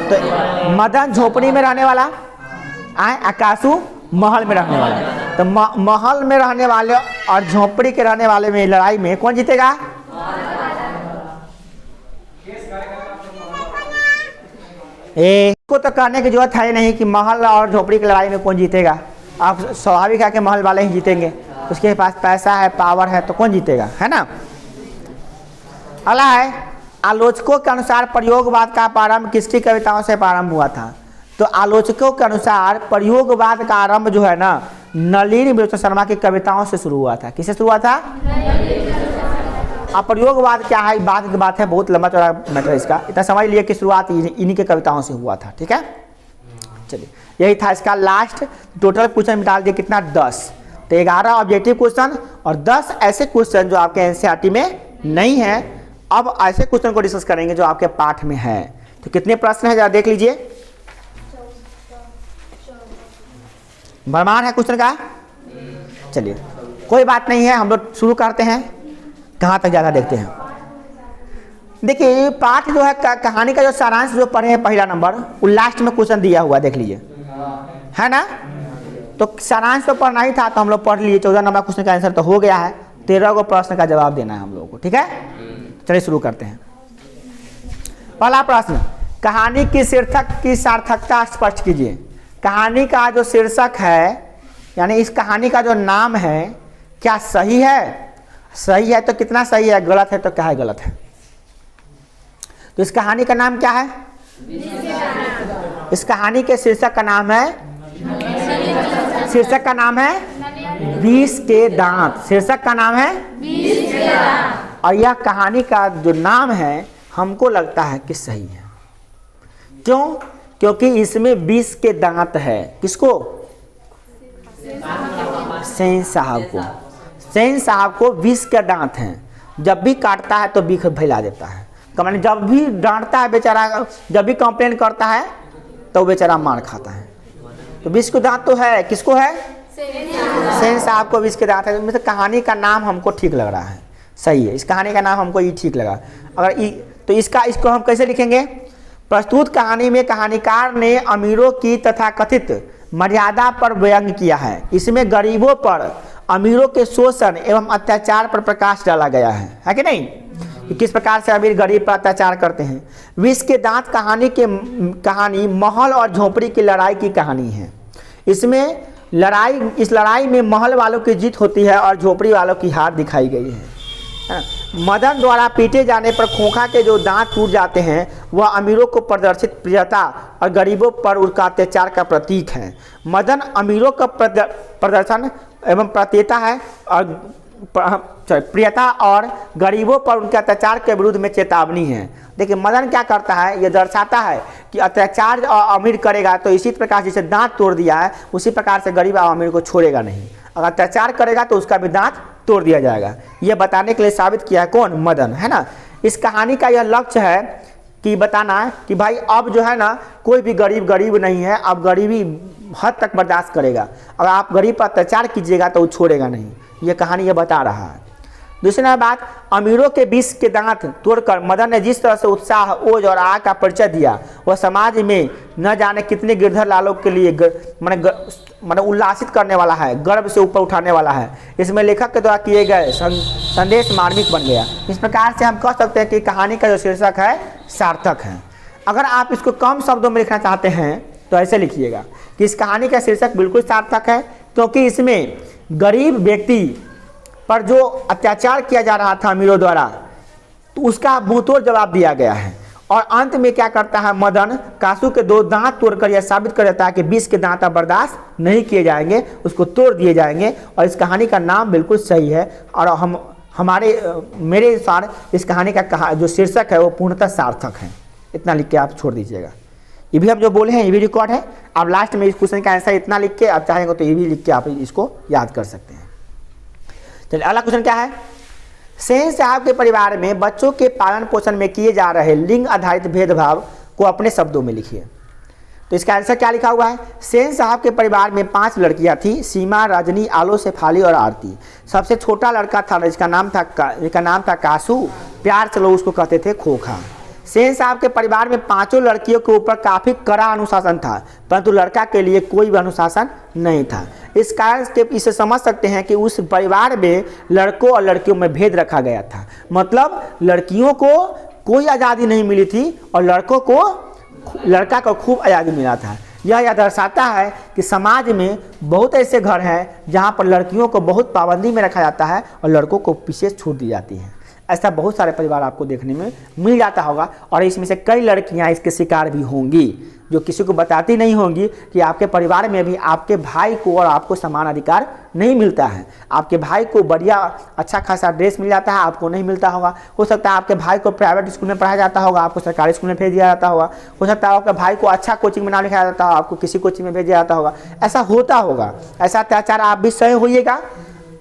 तो मदन झोपड़ी में रहने वाला, आकाशु महल में रहने वाला। तो महल में रहने वाले और झोपड़ी के रहने वाले में लड़ाई में कौन जीतेगा? इसको तो कहने की जरूरत है नहीं कि महल और झोपड़ी की लड़ाई में कौन जीतेगा। आप स्वाभाविक है कि महल वाले ही जीतेंगे, उसके पास पैसा है, पावर है, तो कौन जीतेगा, है ना। अगला है आलोचकों के अनुसार प्रयोगवाद का प्रारंभ किसकी कविताओं से प्रारंभ हुआ था? तो आलोचकों के अनुसार प्रयोगवाद का आरंभ जो है ना, नलिनी विलोचन शर्मा की कविताओं से शुरू हुआ था। किससे शुरू हुआ था? अब प्रयोगवाद क्या है, बात की बात है, बहुत लंबा चौड़ा मैटर इसका। इतना समझ लिए कि शुरुआत इन्हीं के कविताओं से हुआ था। ठीक है, चलिए यही था इसका लास्ट। टोटल क्वेश्चन डाल दिए कितना? 10। तो 11 ऑब्जेक्टिव क्वेश्चन और 10 ऐसे क्वेश्चन जो आपके एनसीईआरटी में नहीं है। अब ऐसे क्वेश्चन को डिस्कस करेंगे जो आपके पाठ में है। तो कितने प्रश्न है जरा देख लीजिए। भरमार है क्वेश्चन का। चलिए कोई बात नहीं है, हम लोग शुरू करते हैं। कहाँ तक ज़्यादा देखते हैं। देखिए पाठ जो है कहानी का जो सारांश जो पढ़े हैं पहला नंबर, वो लास्ट में क्वेश्चन दिया हुआ देख लीजिए, है ना। तो सारांश तो पढ़ना ही था, तो हम लोग पढ़ लिए। 14 नंबर क्वेश्चन का आंसर तो हो गया है। 13 को प्रश्न का जवाब देना है हम लोगों को। ठीक है, चलिए शुरू करते हैं। पहला प्रश्न, कहानी की शीर्षक की सार्थकता स्पष्ट कीजिए। कहानी का जो शीर्षक है, यानी इस कहानी का जो नाम है, क्या सही है? सही है तो कितना सही है, गलत है तो क्या है गलत है। तो इस कहानी का नाम क्या है? इस कहानी के शीर्षक का नाम है, शीर्षक का नाम है 20 के दांत। शीर्षक का नाम है 20 के दांत। और यह कहानी का जो नाम है हमको लगता है कि सही है। क्यों? क्योंकि इसमें 20 के दांत है। किसको? सेन साहब को। सेन साहब को 20 के दांत हैं। जब भी काटता है तो बीख फैला देता है। मैंने जब भी डांटता है बेचारा, जब भी कंप्लेन करता है तो बेचारा मार खाता है। तो 20 के दांत तो है, किसको है? सेन साहब को 20 के दांत है। मतलब कहानी का नाम हमको ठीक लग रहा है, सही है। इस कहानी का नाम हमको ये ठीक लगा। अगर तो इसको हम कैसे लिखेंगे? प्रस्तुत कहानी में कहानीकार ने अमीरों की तथाकथित मर्यादा पर व्यंग किया है। इसमें गरीबों पर अमीरों के शोषण एवं अत्याचार पर प्रकाश डाला गया है कि नहीं, कि किस प्रकार से अमीर गरीब पर अत्याचार करते हैं। 20 के दांत कहानी महल और झोपड़ी की लड़ाई की कहानी है। इस लड़ाई में महल वालों की जीत होती है और झोपड़ी वालों की हार दिखाई गई है। है ना। मदन द्वारा पीटे जाने पर खोखा के जो दांत टूट जाते हैं वह अमीरों को प्रदर्शित प्रियता और गरीबों पर उनका अत्याचार का प्रतीक है। मदन अमीरों का प्रदर्शन एवं प्रत्येता है और प्रियता और गरीबों पर उनके अत्याचार के विरुद्ध में चेतावनी है। देखिए मदन क्या करता है, ये दर्शाता है कि अत्याचार अमीर करेगा तो इसी प्रकार जैसे दांत तोड़ दिया है उसी प्रकार से गरीब और अमीर को छोड़ेगा नहीं। अगर अत्याचार करेगा तो उसका भी दांत तोड़ दिया जाएगा। ये बताने के लिए साबित किया है कौन, मदन, है ना। इस कहानी का यह लक्ष्य है कि बताना है कि भाई अब जो है ना कोई भी गरीब नहीं है, अब गरीबी हद तक बर्दाश्त करेगा। अगर आप गरीब पर अत्याचार कीजिएगा तो वो छोड़ेगा नहीं। ये कहानी ये बता रहा है। दूसरी बात, अमीरों के विष के दांत तोड़कर मदन ने जिस तरह से उत्साह, ओज और आग का परिचय दिया वह समाज में न जाने कितने गिरधर लालों के लिए मतलब उल्लासित करने वाला है, गर्व से ऊपर उठाने वाला है। इसमें लेखक के द्वारा किए गए संदेश मार्मिक बन गया। इस प्रकार से हम कह सकते हैं कि कहानी का जो शीर्षक है सार्थक है। अगर आप इसको कम शब्दों में लिखना चाहते हैं तो ऐसे लिखिएगा कि इस कहानी का शीर्षक बिल्कुल सार्थक है, क्योंकि इसमें गरीब व्यक्ति पर जो अत्याचार किया जा रहा था अमीरों द्वारा तो उसका मुंहतोड़ जवाब दिया गया है। और अंत में क्या करता है मदन, कासू के 2 दांत तोड़कर यह साबित कर देता है कि विष के दांत बर्दाश्त नहीं किए जाएंगे, उसको तोड़ दिए जाएंगे। और इस कहानी का नाम बिल्कुल सही है और मेरे अनुसार इस कहानी का जो शीर्षक है वो पूर्णतः सार्थक है। इतना लिख के आप छोड़ दीजिएगा। ये भी हम जो बोले हैं ये भी रिकॉर्ड है। आप लास्ट में इस क्वेश्चन का आंसर इतना लिख के आप चाहेंगे तो ये भी लिख के आप इसको याद कर सकते हैं। चलिए अगला क्वेश्चन क्या है। सेन साहब के परिवार में बच्चों के पालन पोषण में किए जा रहे लिंग आधारित भेदभाव को अपने शब्दों में लिखिए। तो इसका आंसर क्या लिखा हुआ है। सेन साहब के परिवार में 5 लड़कियां थी, सीमा, रजनी, आलो, शेफाली और आरती। सबसे छोटा लड़का था जिसका नाम था कासू, प्यार से लोग उसको कहते थे खोखा। सेन साहब के परिवार में 5 लड़कियों के ऊपर काफ़ी कड़ा अनुशासन था, परंतु लड़का के लिए कोई भी अनुशासन नहीं था। इस कारण से इसे समझ सकते हैं कि उस परिवार में लड़कों और लड़कियों में भेद रखा गया था। मतलब लड़कियों को कोई आज़ादी नहीं मिली थी और लड़का को खूब आज़ादी मिला था। यह दर्शाता है कि समाज में बहुत ऐसे घर हैं जहाँ पर लड़कियों को बहुत पाबंदी में रखा जाता है और लड़कों को विशेष छूट दी जाती है। ऐसा बहुत सारे परिवार आपको देखने में मिल जाता होगा और इसमें से कई लड़कियां इसके शिकार भी होंगी जो किसी को बताती नहीं होंगी कि आपके परिवार में भी आपके भाई को और आपको समान अधिकार नहीं मिलता है। आपके भाई को बढ़िया अच्छा खासा ड्रेस मिल जाता है, आपको नहीं मिलता होगा। हो सकता है आपके भाई को प्राइवेट स्कूल में पढ़ाया जाता होगा, आपको सरकारी स्कूल में भेज दिया जाता होगा। हो सकता है आपके भाई को अच्छा कोचिंग में नाम लिखाया जाता होगा, आपको किसी कोचिंग में भेजा जाता होगा। ऐसा होता होगा। ऐसा अत्याचार आप भी सहे होइएगा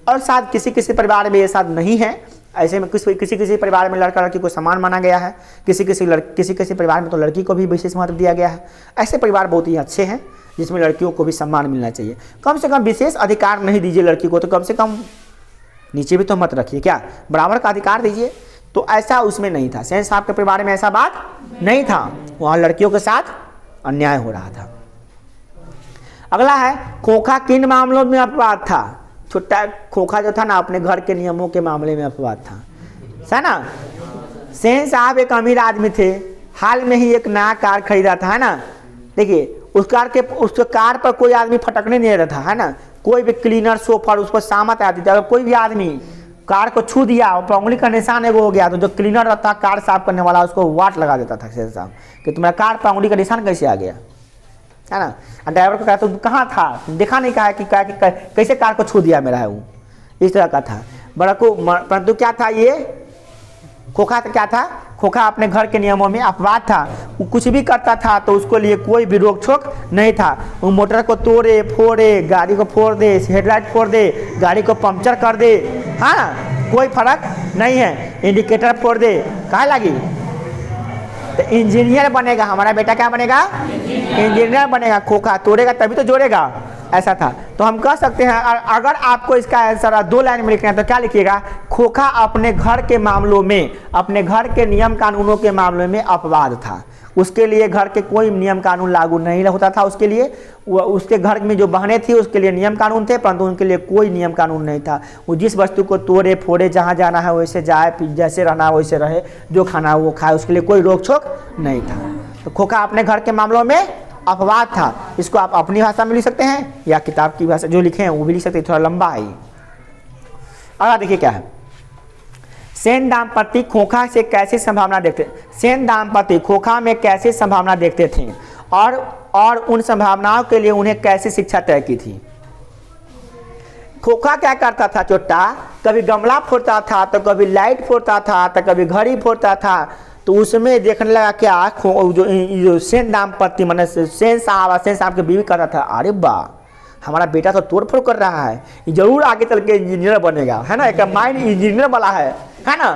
और शायद किसी परिवार में ये शायद नहीं है। ऐसे में किसी परिवार में लड़का लड़की को समान माना गया है, किसी परिवार में तो लड़की को भी विशेष महत्व दिया गया है। ऐसे परिवार बहुत ही अच्छे हैं जिसमें लड़कियों को भी सम्मान मिलना चाहिए। कम से कम विशेष अधिकार नहीं दीजिए लड़की को, तो कम से कम नीचे भी तो मत रखिए, क्या बराबर का अधिकार दीजिए। तो ऐसा उसमें नहीं था। सेन साहब के परिवार में ऐसा बात नहीं था, वहाँ लड़कियों के साथ अन्याय हो रहा था। अगला है खोखा किन मामलों में अपवाद था। छोटा खोखा जो था ना अपने घर के नियमों के मामले में अपवाद था, है ना। सेन साहब एक अमीर आदमी थे, हाल में ही एक नया कार खरीदा था, है ना। देखिए उस कार पर कोई आदमी फटकने नहीं रहता था, है ना। कोई भी क्लीनर शोफर उस पर शामत आती थी। अगर कोई भी आदमी कार को छू दिया और उंगली का निशान एगो हो गया तो जो क्लीनर रहता कार साफ करने वाला उसको वाट लगा देता था सेन साहब कि तुम्हारा कार पर उंगली का निशान कैसे आ गया, है ना। ड्राइवर को कहा तुम कहाँ था, तुम देखा नहीं, कहा कि कैसे कार को छू दिया मेरा है वो, इस तरह का था बड़ा को। परंतु क्या था ये खोखा, क्या था खोखा अपने घर के नियमों में अपवाद था। वो कुछ भी करता था तो उसको लिए कोई भी रोक छोक नहीं था। वो मोटर को तोड़े फोड़े, गाड़ी को फोड़ दे, हेडलाइट फोड़ दे, गाड़ी को पंक्चर कर दे, हाँ कोई फर्क नहीं है। इंडिकेटर फोड़ दे, कहाँ लगी, तो इंजीनियर बनेगा हमारा बेटा। क्या बनेगा, इंजीनियर बनेगा। खोखा तोड़ेगा तभी तो जोड़ेगा, ऐसा था। तो हम कह सकते हैं अगर आपको इसका आंसर 2 लाइन में लिखना है तो क्या लिखिएगा, खोखा अपने घर के मामलों में, अपने घर के नियम कानूनों के मामलों में अपवाद था। उसके लिए घर के कोई नियम कानून लागू नहीं होता था। उसके लिए उसके घर में जो बहनें थी उसके लिए नियम कानून थे, परंतु उनके लिए कोई नियम कानून नहीं था। वो जिस वस्तु को तोड़े फोड़े, जहाँ जाना है वैसे जाए, जैसे रहना है वैसे रहे, जो खाना है वो खाए, उसके लिए कोई रोक छोक नहीं था। तो खोखा अपने घर के मामलों में अपवाद था। इसको आप अपनी भाषा में लिख सकते हैं या किताब की भाषा जो लिखे हैं वो भी लिख सकते हैं, थोड़ा लंबा है। अगला देखिए क्या है। सेन दाम्पत्य खोखा से कैसे संभावना देखते, सेन दाम्पत्य खोखा में कैसे संभावना देखते थे और उन संभावनाओं के लिए उन्हें कैसे शिक्षा तय की थी। खोखा क्या करता था चोट्टा, कभी गमला फोड़ता था तो कभी लाइट फोड़ता था तो कभी घड़ी फोड़ता था। तो उसमें देखने लगा क्या जो सेन दाम्पत्य मैंने सेन साहब की बीवी कहता था, अरे वाह हमारा बेटा तो तोड़ फोड़ कर रहा है, ये जरूर आगे चल के इंजीनियर बनेगा, है ना, एक माइंड इंजीनियर वाला है ना।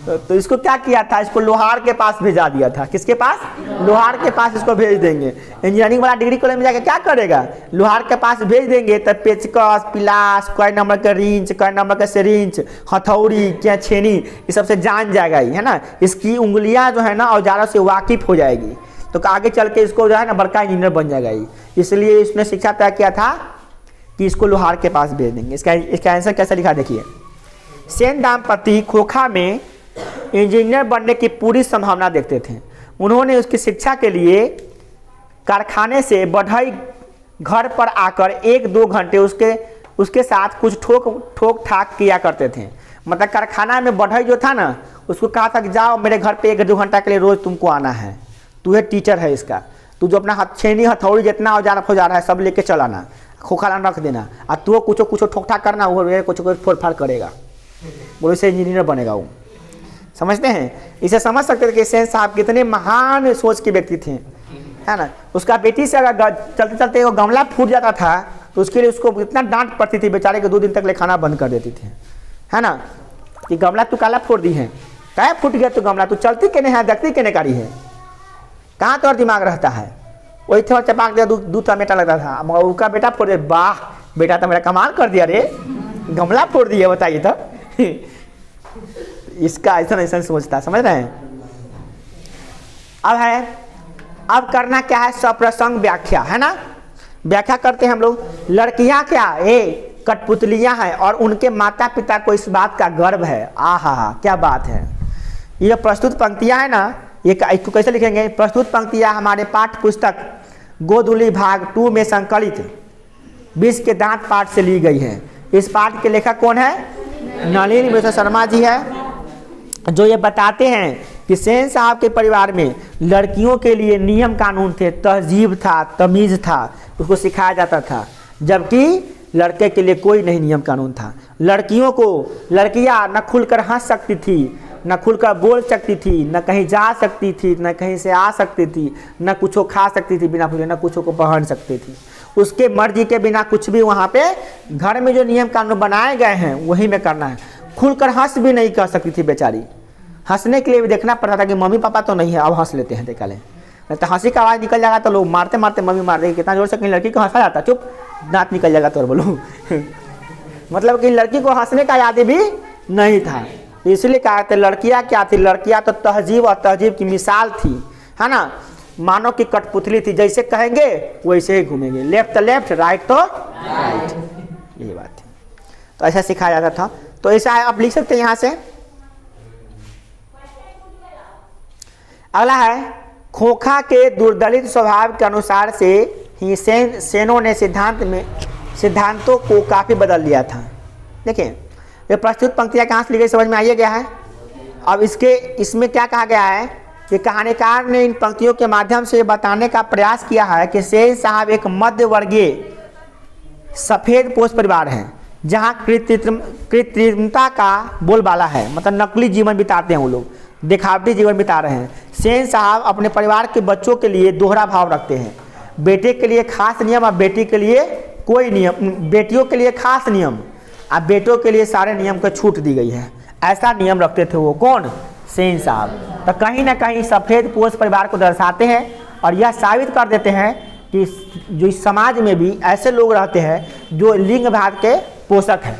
तो इसको क्या किया था, इसको लोहार के पास भेजा दिया था। किसके पास, लोहार के पास इसको भेज देंगे। इंजीनियरिंग वाला डिग्री कॉलेज में जाकर क्या करेगा, लोहार के पास भेज देंगे तब पेचकस, पिलास, कोई नंबर का रिंच, कोई नंबर का सिरिंच, हथौड़ी, क्या छेनी, ये सबसे जान जाएगा ही, है ना। इसकी उंगलियां जो है ना औजारों से वाकिफ हो जाएगी, तो आगे चल के इसको जो है ना बड़का इंजीनियर बन जाएगा ही। इसलिए इसने शिक्षा तय किया था कि इसको लोहार के पास भेज देंगे। इसका आंसर कैसे लिखा देखिए, सेन दाम्पत्य खोखा में इंजीनियर बनने की पूरी संभावना देखते थे। उन्होंने उसकी शिक्षा के लिए कारखाने से बढ़ई घर पर आकर 1-2 घंटे उसके साथ कुछ ठोक ठाक किया करते थे। मतलब कारखाना में बढ़ई जो था ना, उसको कहा था कि जाओ मेरे घर पे 1-2 घंटा के लिए रोज तुमको आना है, तू टीचर है इसका, तू जो अपना छेनी हथौड़ी जितना औजार फौजार है सब लेके चल आना, खोखा रख देना, और तू कुछ ठोक ठाक करना, वो कुछ फोड़ फाड़ करेगा, बोलो इससे इंजीनियर बनेगा वो। समझते हैं, इसे समझ सकते थे कि सेन साहब कितने महान सोच के व्यक्ति थे, है ना। उसका बेटी से अगर चलते चलते वो गमला फूट जाता था तो उसके लिए उसको इतना डांट पड़ती थी, बेचारे के 2 दिन तक ले खाना बंद कर देती थी, है ना, कि गमला तू काला फोड़ दी है, क्या फूट गया तू गमला, तू चलती के नहीं है, देखती के नहीं कारी है, कहाँ तो दिमाग रहता है। वही थे चपाक दिया, दूध टमेटा लगता था, मगर उसका बेटा फोड़ दे, वाह बेटा तो मेरा कमाल कर दिया रे, गमला फोड़ दिया, बताइए तो। इसका ऐसा सोचता, समझ रहे हैं। अब करना क्या है, सप्रसंग व्याख्या, है ना। व्याख्या करते हैं हम लोग। लड़कियां क्या कठपुतलियां हैं और उनके माता पिता को इस बात का गर्व है। आहा क्या बात है। ये प्रस्तुत पंक्तियां है ना, ये इसको कैसे लिखेंगे, प्रस्तुत पंक्तियां हमारे पाठ्य पुस्तक गोधुली भाग 2 में संकलित 20 के दांत पाठ से ली गई है। इस पाठ के लेखक कौन है, नलिनी मिश्र शर्मा जी है, जो ये बताते हैं कि सेन साहब के परिवार में लड़कियों के लिए नियम कानून थे, तहजीब था, तमीज़ था, उसको सिखाया जाता था, जबकि लड़के के लिए कोई नहीं नियम कानून था। लड़कियां न खुलकर हंस सकती थी, न खुलकर बोल सकती थी, न कहीं जा सकती थी, न कहीं से आ सकती थी, न कुछ खा सकती थी बिना पूछे, न कुछ को पहन सकती थी। उसके मर्जी के बिना कुछ भी वहाँ पे घर में जो नियम कानून बनाए गए हैं वही में करना है। खुलकर हंस भी नहीं कर सकती थी बेचारी, हंसने के लिए भी देखना पड़ता था कि मम्मी पापा तो नहीं है, अब हंस लेते हैं, देखा लें, तो हंसी का आवाज़ निकल जाएगा तो लोग मारते मारते मम्मी मार देगी, कितना जोर से कहीं लड़की को हंसा जाता, चुप दांत निकल जाएगा तो बोलो। मतलब कि लड़की को हंसने का याद भी नहीं था, इसलिए कहा था लड़कियां क्या थी, लड़कियां तो तहजीब और तहजीब की मिसाल थी, है ना। मानो की कठपुतली थी, जैसे कहेंगे वैसे ही घूमेंगे, लेफ्ट तो लेफ्ट, राइट तो राइट, यही बात थी। तो ऐसा सिखाया जाता था। तो ऐसा आप लिख सकते हैं यहाँ से। अगला है, खोखा के दुर्दलित स्वभाव के अनुसार से ही सेनों ने सिद्धांतों को काफ़ी बदल लिया था। देखिए ये प्रस्तुत पंक्तियाँ कहाँ से ली गई, समझ में आइए गया है। अब इसमें क्या कहा गया है कि कहानीकार ने इन पंक्तियों के माध्यम से बताने का प्रयास किया है कि सेन साहब एक मध्य वर्गीय सफ़ेद पोष परिवार है, जहाँ कृत्रिमता का बोलबाला है, मतलब नकली जीवन बिताते हैं वो लोग, दिखावटी जीवन बिता रहे हैं। सेन साहब अपने परिवार के बच्चों के लिए दोहरा भाव रखते हैं, बेटे के लिए खास नियम और बेटी के लिए कोई नियम, बेटियों के लिए खास नियम और बेटों के लिए सारे नियम को छूट दी गई है, ऐसा नियम रखते थे वो कौन, सेन साहब। तो कहीं ना कहीं सफ़ेद पोष परिवार को दर्शाते हैं और यह साबित कर देते हैं कि जो इस समाज में भी ऐसे लोग रहते हैं जो लिंग भेद के पोषक हैं।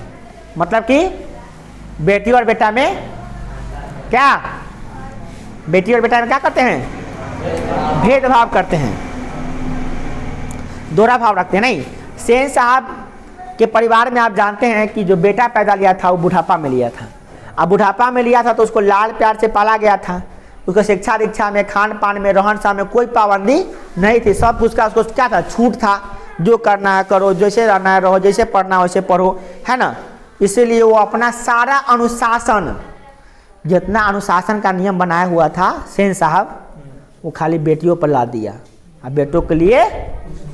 मतलब कि बेटी और बेटा में क्या, बेटी और बेटा में क्या करते हैं, भेदभाव करते हैं, दोहरा भाव रखते हैं। नहीं, सेन साहब के परिवार में आप जानते हैं कि जो बेटा पैदा लिया था वो बुढ़ापा में लिया था। अब बुढ़ापा में लिया था तो उसको लाल प्यार से पाला गया था, उसको शिक्षा दीक्षा में, खान पान में, रहन सहन में कोई पाबंदी नहीं थी, सब कुछ का उसको क्या था, छूट था, जो करना है करो, जैसे रहना है रहो, जैसे पढ़ना है वैसे पढ़ो, है ना। इसीलिए वो अपना सारा अनुशासन जितना अनुशासन का नियम बनाया हुआ था सेन साहब, वो खाली बेटियों पर ला दिया। अब बेटों के लिए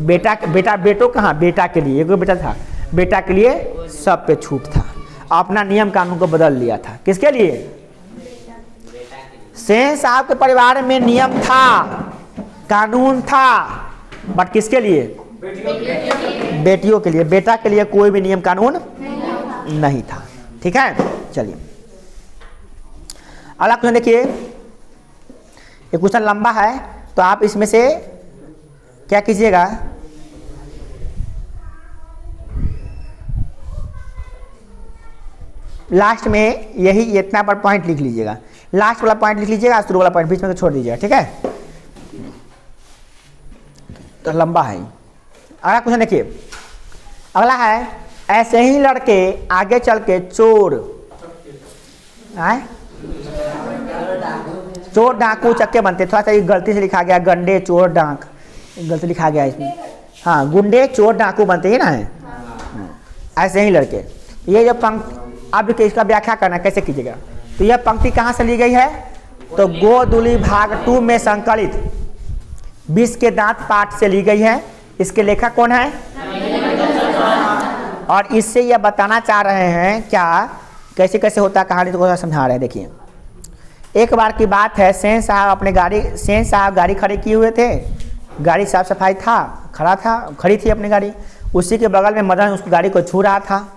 बेटों कहाँ, बेटा के लिए, एक बेटा था, बेटा के लिए सब पे छूट था। अपना नियम कानून को बदल लिया था। किसके लिए? सेन साहब के परिवार में नियम था, कानून था, बट किसके लिए? बेटियों के लिए। बेटा के लिए कोई भी नियम कानून नहीं था। ठीक है, चलिए अगला क्वेश्चन देखिए। ये क्वेश्चन लंबा है तो आप इसमें से क्या कीजिएगा, लास्ट में यही इतना पर पॉइंट लिख लीजिएगा, लास्ट वाला पॉइंट लिख लीजिएगा, शुरू वाला पॉइंट बीच में छोड़ दीजिएगा। ठीक है, तो लंबा है। अगला क्वेश्चन देखिए, अगला है ऐसे ही लड़के आगे चल के चोर चोर डाकू चक्के बनते। थोड़ा सा ये गलती से लिखा गया, गंडे चोर डाक, गलती लिखा गया इसमें। हाँ, गुंडे चोर डाकू बनते ही ना है। ऐसे ही लड़के, ये जो पंक्ति अब इसका व्याख्या करना कैसे कीजिएगा। तो यह पंक्ति कहाँ से ली गई है? तो गोधुली भाग 2 में संकलित 20 के दांत पाठ से ली गई है। इसके लेखक कौन है? और इससे यह बताना चाह रहे हैं क्या, कैसे कैसे होता कहानी, तो समझा रहे हैं। देखिए, एक बार की बात है, सेन साहब गाड़ी खड़ी किए हुए थे, गाड़ी साफ सफाई था, खड़ी थी अपनी गाड़ी। उसी के बगल में मदन उस गाड़ी को छू रहा था।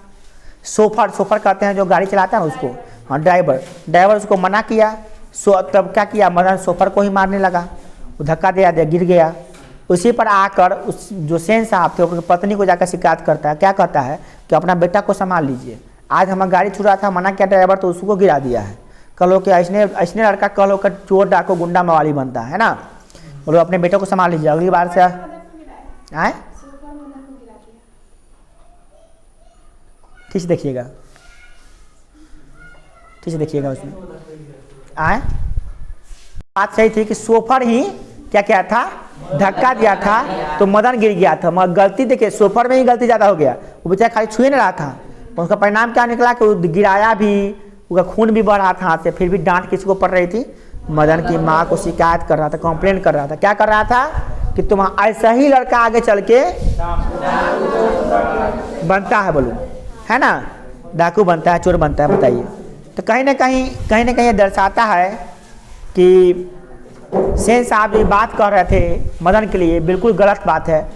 सोफर कहते हैं जो गाड़ी चलाता है उसको, हाँ ड्राइवर उसको मना किया। तब क्या किया, मदन सोफर को ही मारने लगा, वो धक्का दे गिर गया। उसी पर आकर उस जो सेन साहब थे अपनी पत्नी को जाकर शिकायत करता है। क्या कहता है कि अपना बेटा को संभाल लीजिए, आज हमारा गाड़ी छुड़ा था, मना किया ड्राइवर तो उसको गिरा दिया है। कलो कि ऐसने लड़का कलो का चोर डाको गुंडा मवाली बनता है ना, बोलो अपने बेटे को संभाल लीजिए, अगली बार से आए। ठीक से देखिएगा, उसमें आए बात सही थी कि सोफर ही क्या था, धक्का दिया था तो मदन गिर गया था। मगर गलती देखिए, सोफर में ही गलती ज़्यादा हो गया, वो बेचारा खाली छुए नहीं रहा था। उसका परिणाम क्या निकला कि वो गिराया भी, उसका खून भी बढ़ रहा था हाथ से, फिर भी डांट किसी को पड़ रही थी, मदन की माँ को शिकायत कर रहा था, कंप्लेन कर रहा था। क्या कर रहा था कि तुम ऐसा ही लड़का आगे चल के बनता है, बोलो है ना, डाकू बनता है, चोर बनता है। बताइए, तो कहीं ना कहीं ये दर्शाता है कि सेन साहब ये बात कह रहे थे मदन के लिए, बिल्कुल गलत बात है।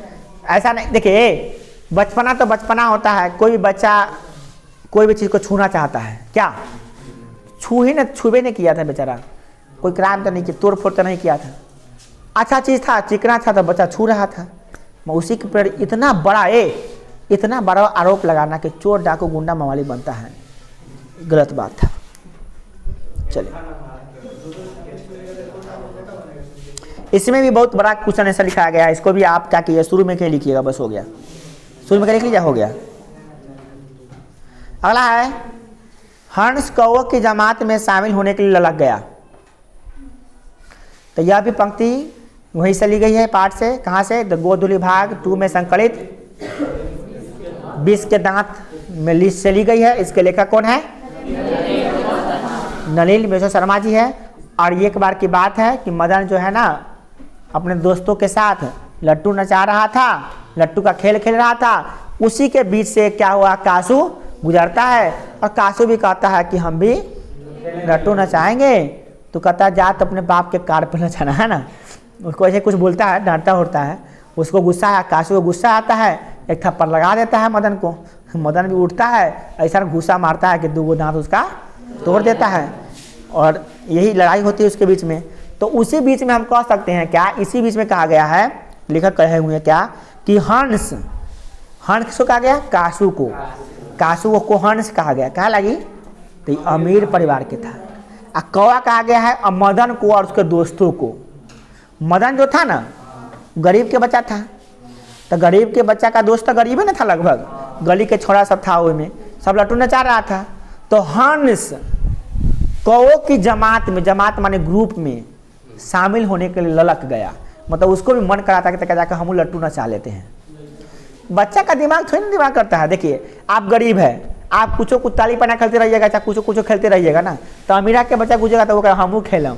ऐसा नहीं, देखिए बचपना तो बचपना होता है, कोई भी बच्चा कोई भी चीज़ को छूना चाहता है, क्या छूबे नहीं किया था बेचारा, कोई क्राइम तो नहीं किया, तोड़ फोड़ तो नहीं किया था, अच्छा चीज़ था, चिकना था तो बच्चा छू रहा था। उसी के पर इतना बड़ा आरोप लगाना कि चोर डाकू गुंडा मवाली बनता है, गलत बात था। चलिए, इसमें भी बहुत बड़ा क्वेश्चन ऐसा लिखा गया है, इसको भी आप क्या कीजिए, शुरू में क्या लिखिएगा, बस हो गया, शुरू में क्या लिख लीजिए, हो गया। अगला है, हंस कौओं की जमात में शामिल होने के लिए ललक गया। तो यह भी पंक्ति वहीं से ली गई है पाठ से। कहाँ से? द गोधुली भाग 2 में संकलित 20 के दांत में लिस्ट से ली गई है। इसके लेखक कौन है? नलिनी मिश्र शर्मा जी है। और ये एक बार की बात है कि मदन जो है ना अपने दोस्तों के साथ लट्टू नचा रहा था, लट्टू का खेल खेल रहा था, उसी के बीच से क्या हुआ, कासू गुजरता है और कासू भी कहता है कि हम भी लट्टू नचाएंगे। तो कहता है जा तो अपने बाप के कार पे नचाना है ना, उसको ऐसे कुछ बोलता है, डांटता होता है, उसको गुस्सा है, कासू को गुस्सा आता है, एक थप्पड़ लगा देता है मदन को। मदन भी उठता है, ऐसा घुसा मारता है कि 2 दांत उसका तोड़ देता है और यही लड़ाई होती है उसके बीच में। तो उसी बीच में हम कह सकते हैं क्या, इसी बीच में कहा गया है, लेखक कहे हुए हैं क्या कि हंस किसको कहा गया? कासू को हंस कहा गया। क्या लगी? तो अमीर परिवार के था। और कौआ कहा गया है मदन को और उसके दोस्तों को। मदन जो था ना गरीब के बच्चा था, तो गरीब के बच्चा का दोस्त तो गरीब ही ना था, लगभग गली के छोरा सब था, में सब लट्टू नचा रहा था। तो हंस कौओं की जमात में, जमात माने ग्रुप में शामिल होने के लिए ललक गया, मतलब उसको भी मन करा था कि जाकर हम लट्टू नचा लेते हैं। बच्चा का दिमाग थोड़ी ना दिमाग करता है। देखिए आप गरीब है, आप कुछ कुत्ताली पना खेलते रहिएगा, चाहे कुछ खेलते रहिएगा ना, तो अमीरा के बच्चा गुजरेगा तो वो कहेगा हमू खेलम,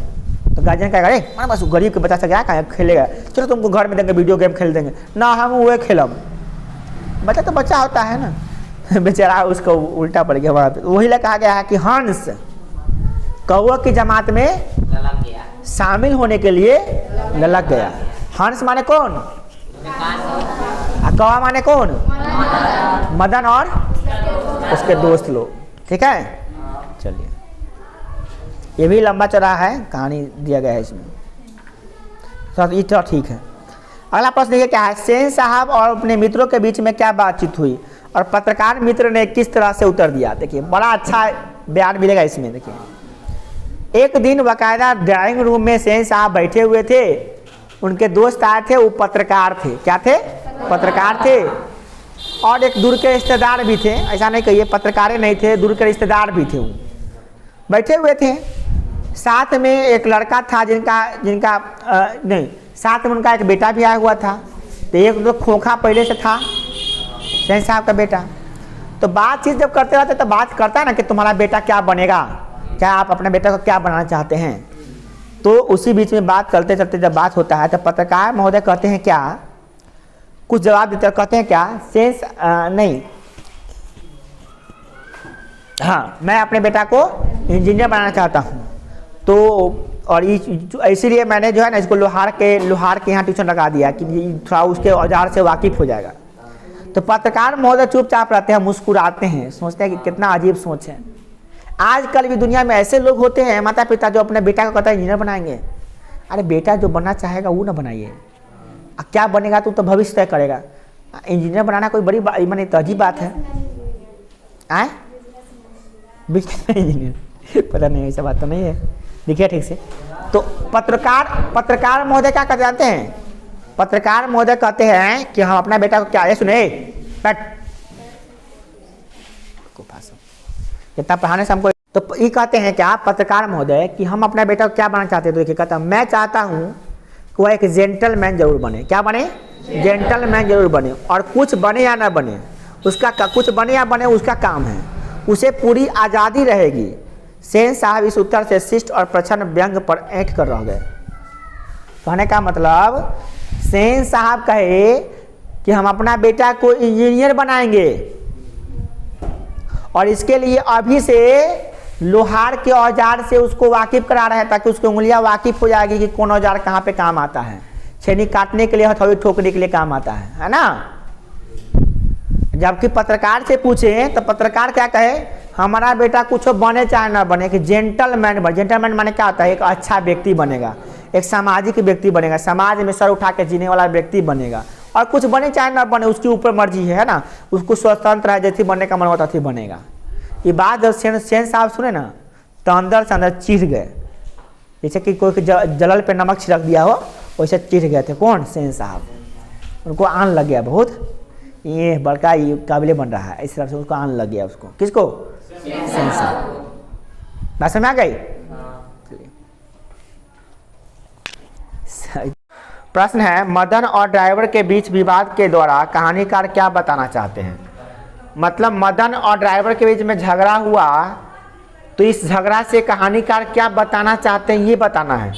तो गार्जियन कहेगा अरे बस गरीब के बच्चा से क्या खेलेगा, चलो तुमको घर में देंगे वीडियो गेम खेल देंगे ना, हम वो खेलम। बच्चा तो बच्चा होता है ना, बेचारा उसको उल्टा पड़ गया वहाँ पे। वही कहा गया है कि हंस कौवा की जमात में शामिल होने के लिए ललक गया। हंस माने कौन? कौवा माने कौन? मदन और उसके दोस्त लोग। ठीक है, चलिए ये भी लंबा चौड़ा है, कहानी दिया गया है इसमें, तो ये तो ठीक है। अगला प्रश्न देखिए क्या है, सेन साहब और अपने मित्रों के बीच में क्या बातचीत हुई और पत्रकार मित्र ने किस तरह से उत्तर दिया। देखिए बड़ा अच्छा बयान मिलेगा इसमें। देखिए एक दिन बाकायदा ड्राइंग रूम में सेन साहब बैठे हुए थे, उनके दोस्त आए थे, वो पत्रकार थे। क्या थे? पत्रकार थे, और एक दूर के रिश्तेदार भी थे। ऐसा नहीं कहिए पत्रकार नहीं थे, दूर के रिश्तेदार भी थे। वो बैठे हुए थे, साथ में एक लड़का था जिनका नहीं, साथ में उनका एक बेटा भी आया हुआ था। तो एक तो खोखा पहले से था सेन साहब का बेटा। तो बातचीत जब करते रहते तो बात करता है ना कि तुम्हारा बेटा क्या बनेगा, क्या आप अपने बेटा को क्या बनाना चाहते हैं। तो उसी बीच में बात करते चलते जब बात होता है तो पत्रकार महोदय कहते हैं क्या, कुछ जवाब देते कहते हैं क्या, सेंस नहीं, हाँ मैं अपने बेटा को इंजीनियर बनाना चाहता हूँ। तो और इसीलिए मैंने जो है ना इसको लोहार के यहाँ ट्यूशन लगा दिया कि थोड़ा उसके औजार से वाकिफ हो जाएगा। तो पत्रकार महोदय चुपचाप रहते हैं, मुस्कुराते हैं, सोचते हैं कि कितना अजीब सोच है। आजकल भी दुनिया में ऐसे लोग होते हैं माता पिता जो अपने बेटा को कहता है इंजीनियर बनाएंगे। अरे बेटा जो बनना चाहेगा वो ना बनाइए, क्या बनेगा तो भविष्य तय करेगा। इंजीनियर बनाना कोई बड़ी माने तो अजीब बात है। आए बिजनेस में इंजीनियर पता नहीं, ऐसा बात तो नहीं है, देखिए ठीक से। तो पत्रकार महोदय क्या कहते जानते हैं? पत्रकार महोदय कहते हैं कि हम अपना बेटा को क्या, ये सुने कितना पढ़ाने से हमको, तो ये कहते हैं क्या पत्रकार महोदय कि हम अपना बेटा को क्या बनाना चाहते हैं। तो देखिए कहता मैं चाहता हूँ कि वह एक जेंटलमैन जरूर बने। क्या बने? जेंटलमैन जरूर बने, और कुछ बने या ना बने उसका, कुछ बने या बने उसका काम है, उसे पूरी आज़ादी रहेगी। सेन साहब इस उत्तर से शिष्ट और प्रच्छन्न व्यंग पर ऐंठ कर रह गए। कहने का मतलब सेन साहब कहे कि हम अपना बेटा को इंजीनियर बनाएंगे और इसके लिए अभी से लोहार के औजार से उसको वाकिफ करा रहे हैं ताकि उसकी उंगलियां वाकिफ हो जाएगी कि कौन औजार कहाँ पे काम आता है। छेनी काटने के लिए, हथौड़ी ठोकने के लिए काम आता है ना। जबकि पत्रकार से पूछे तो पत्रकार क्या कहे, हमारा बेटा कुछ बने चाहे ना बने, कि जेंटलमैन बने। जेंटलमैन माने क्या होता है? एक अच्छा व्यक्ति बनेगा, एक सामाजिक व्यक्ति बनेगा, समाज में सर उठा के जीने वाला व्यक्ति बनेगा, और कुछ बने चाहे ना बने उसकी ऊपर मर्जी है ना, उसको स्वतंत्र है, जैसे बनने का मन होता है बनेगा। ये बात जब सेन साहब सुने ना तो अंदर से अंदर चिढ़ गए, जैसे कि कोई जलल पे नमक छिड़क दिया हो वैसे चिढ़ गए थे। कौन? सेन साहब। उनको आन लग गया बहुत, ये बड़का ये काबिल बन रहा है, इस तरह से उसको आन लग गया। उसको किसको? सेन साहब। बात समझ आ गई? प्रश्न है, मदन और ड्राइवर के बीच विवाद के द्वारा कहानीकार क्या बताना चाहते हैं। मतलब मदन और ड्राइवर के बीच में झगड़ा हुआ, तो इस झगड़ा से कहानीकार क्या बताना चाहते हैं ये बताना है।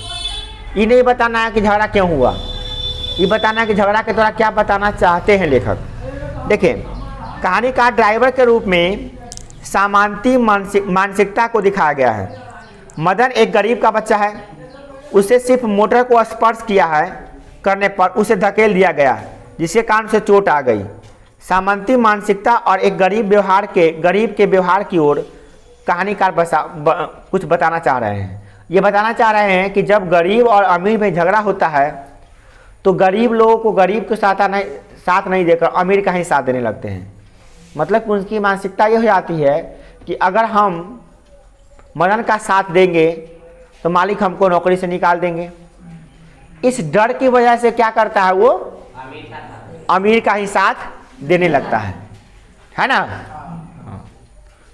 ये नहीं बताना है कि झगड़ा क्यों हुआ, ये बताना है कि झगड़ा के द्वारा क्या बताना चाहते हैं लेखक। देखिए कहानीकार ड्राइवर के रूप में सामान्य मानसिकता को दिखाया गया है। मदन एक गरीब का बच्चा है, उसे सिर्फ मोटर को स्पर्श किया है करने पर उसे धकेल दिया गया, जिसके कारण उसे चोट आ गई। सामान्य मानसिकता और एक गरीब के व्यवहार की ओर कहानीकार कुछ बताना चाह रहे हैं। ये बताना चाह रहे हैं कि जब गरीब और अमीर में झगड़ा होता है तो गरीब लोगों को गरीब के साथ नहीं देकर अमीर का ही साथ देने लगते हैं। मतलब उनकी मानसिकता ये हो जाती है कि अगर हम मदन का साथ देंगे तो मालिक हमको नौकरी से निकाल देंगे। इस डर की वजह से क्या करता है वो अमीर का ही साथ देने लगता है ना।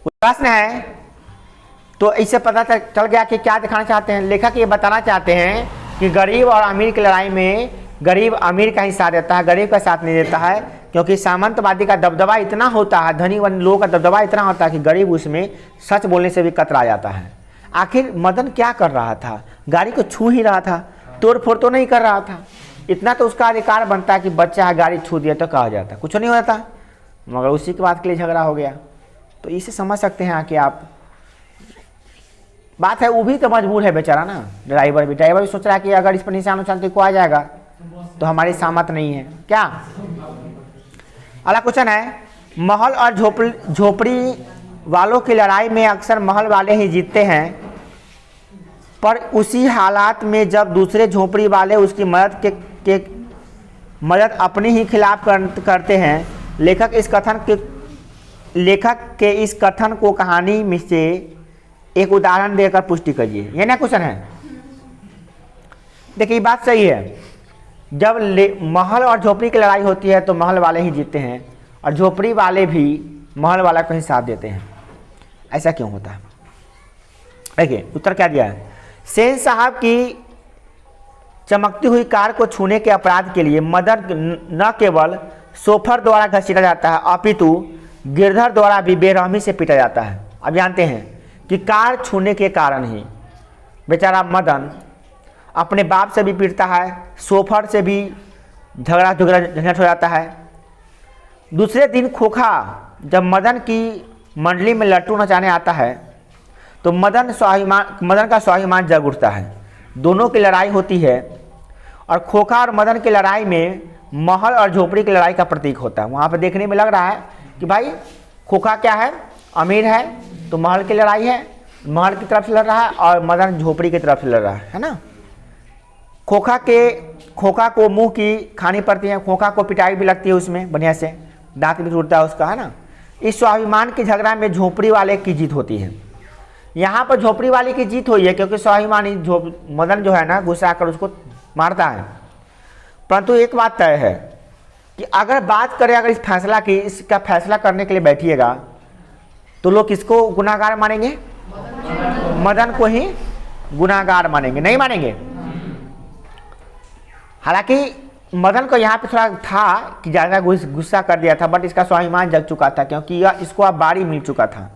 प्रश्न है तो इससे पता चल गया कि क्या दिखाना चाहते हैं लेखक। ये बताना चाहते हैं कि गरीब और अमीर की लड़ाई में गरीब अमीर का ही साथ देता है, गरीब का साथ नहीं देता है, क्योंकि सामंतवादी का दबदबा इतना होता है, धनी लोगों का दबदबा इतना होता है कि गरीब उसमें सच बोलने से भी कतरा जाता है। आखिर मदन क्या कर रहा था? गाड़ी को छू ही रहा था, तोड़ फोड़ तो नहीं कर रहा था। इतना तो उसका अधिकार बनता है कि बच्चा गाड़ी छू दिया तो कहा जाता, कुछ नहीं होता, मगर उसी के बात के लिए झगड़ा हो गया। तो इसे समझ सकते हैं कि आप, बात है वो भी तो मजबूर है बेचारा ना, ड्राइवर भी सोच रहा है कि अगर इस पर निशान उछालते को आ जाएगा तो हमारी सामत नहीं है क्या। अगला क्वेश्चन है, महल और झोपड़ी वालों की लड़ाई में अक्सर महल वाले ही जीतते हैं, पर उसी हालात में जब दूसरे झोपड़ी वाले उसकी मदद अपने ही खिलाफ करते हैं। लेखक के इस कथन को कहानी में से एक उदाहरण देकर पुष्टि करिए। ये ना क्वेश्चन है। देखिए बात सही है, जब महल और झोपड़ी की लड़ाई होती है तो महल वाले ही जीतते हैं और झोपड़ी वाले भी महल वाला को ही साथ देते हैं। ऐसा क्यों होता है? देखिए उत्तर क्या दिया है, सेन साहब की चमकती हुई कार को छूने के अपराध के लिए मदन न केवल सोफर द्वारा घसीटा जाता है अपितु गिरधर द्वारा भी बेरहमी से पीटा जाता है। अब जानते हैं कि कार छूने के कारण ही बेचारा मदन अपने बाप से भी पीटता है, सोफर से भी झगड़ा झंझट हो जाता है। दूसरे दिन खोखा जब मदन की मंडली में लट्टू नचाने आता है तो मदन का स्वाभिमान जग उठता है। दोनों की लड़ाई होती है और खोखा और मदन की लड़ाई में महल और झोपड़ी की लड़ाई का प्रतीक होता है। वहाँ पर देखने में लग रहा है कि भाई खोखा क्या है, अमीर है तो महल की लड़ाई है, महल की तरफ से लड़ रहा है और मदन झोपड़ी की तरफ से लड़ रहा है ना। खोखा को मुंह की खानी पड़ती है, खोखा को पिटाई भी लगती है उसमें बढ़िया से, दांत भी टूटता है उसका, है ना। इस स्वाभिमान के झगड़ा में झोपड़ी वाले की जीत होती है। यहाँ पर झोपड़ी वाले की जीत हुई है क्योंकि स्वाभिमानी मदन जो है ना गुस्सा कर उसको मारता है। परंतु एक बात तय है कि अगर बात करें अगर इस फैसला की, इसका फैसला करने के लिए बैठिएगा तो लोग किसको गुनाहगार मानेंगे? मदन को ही गुनाहगार मानेंगे, नहीं मानेंगे। हालांकि मदन को यहाँ पे थोड़ा था कि ज़्यादा गुस्सा कर दिया था, बट इसका स्वाभिमान जग चुका था क्योंकि इसको अब बारी मिल चुका था।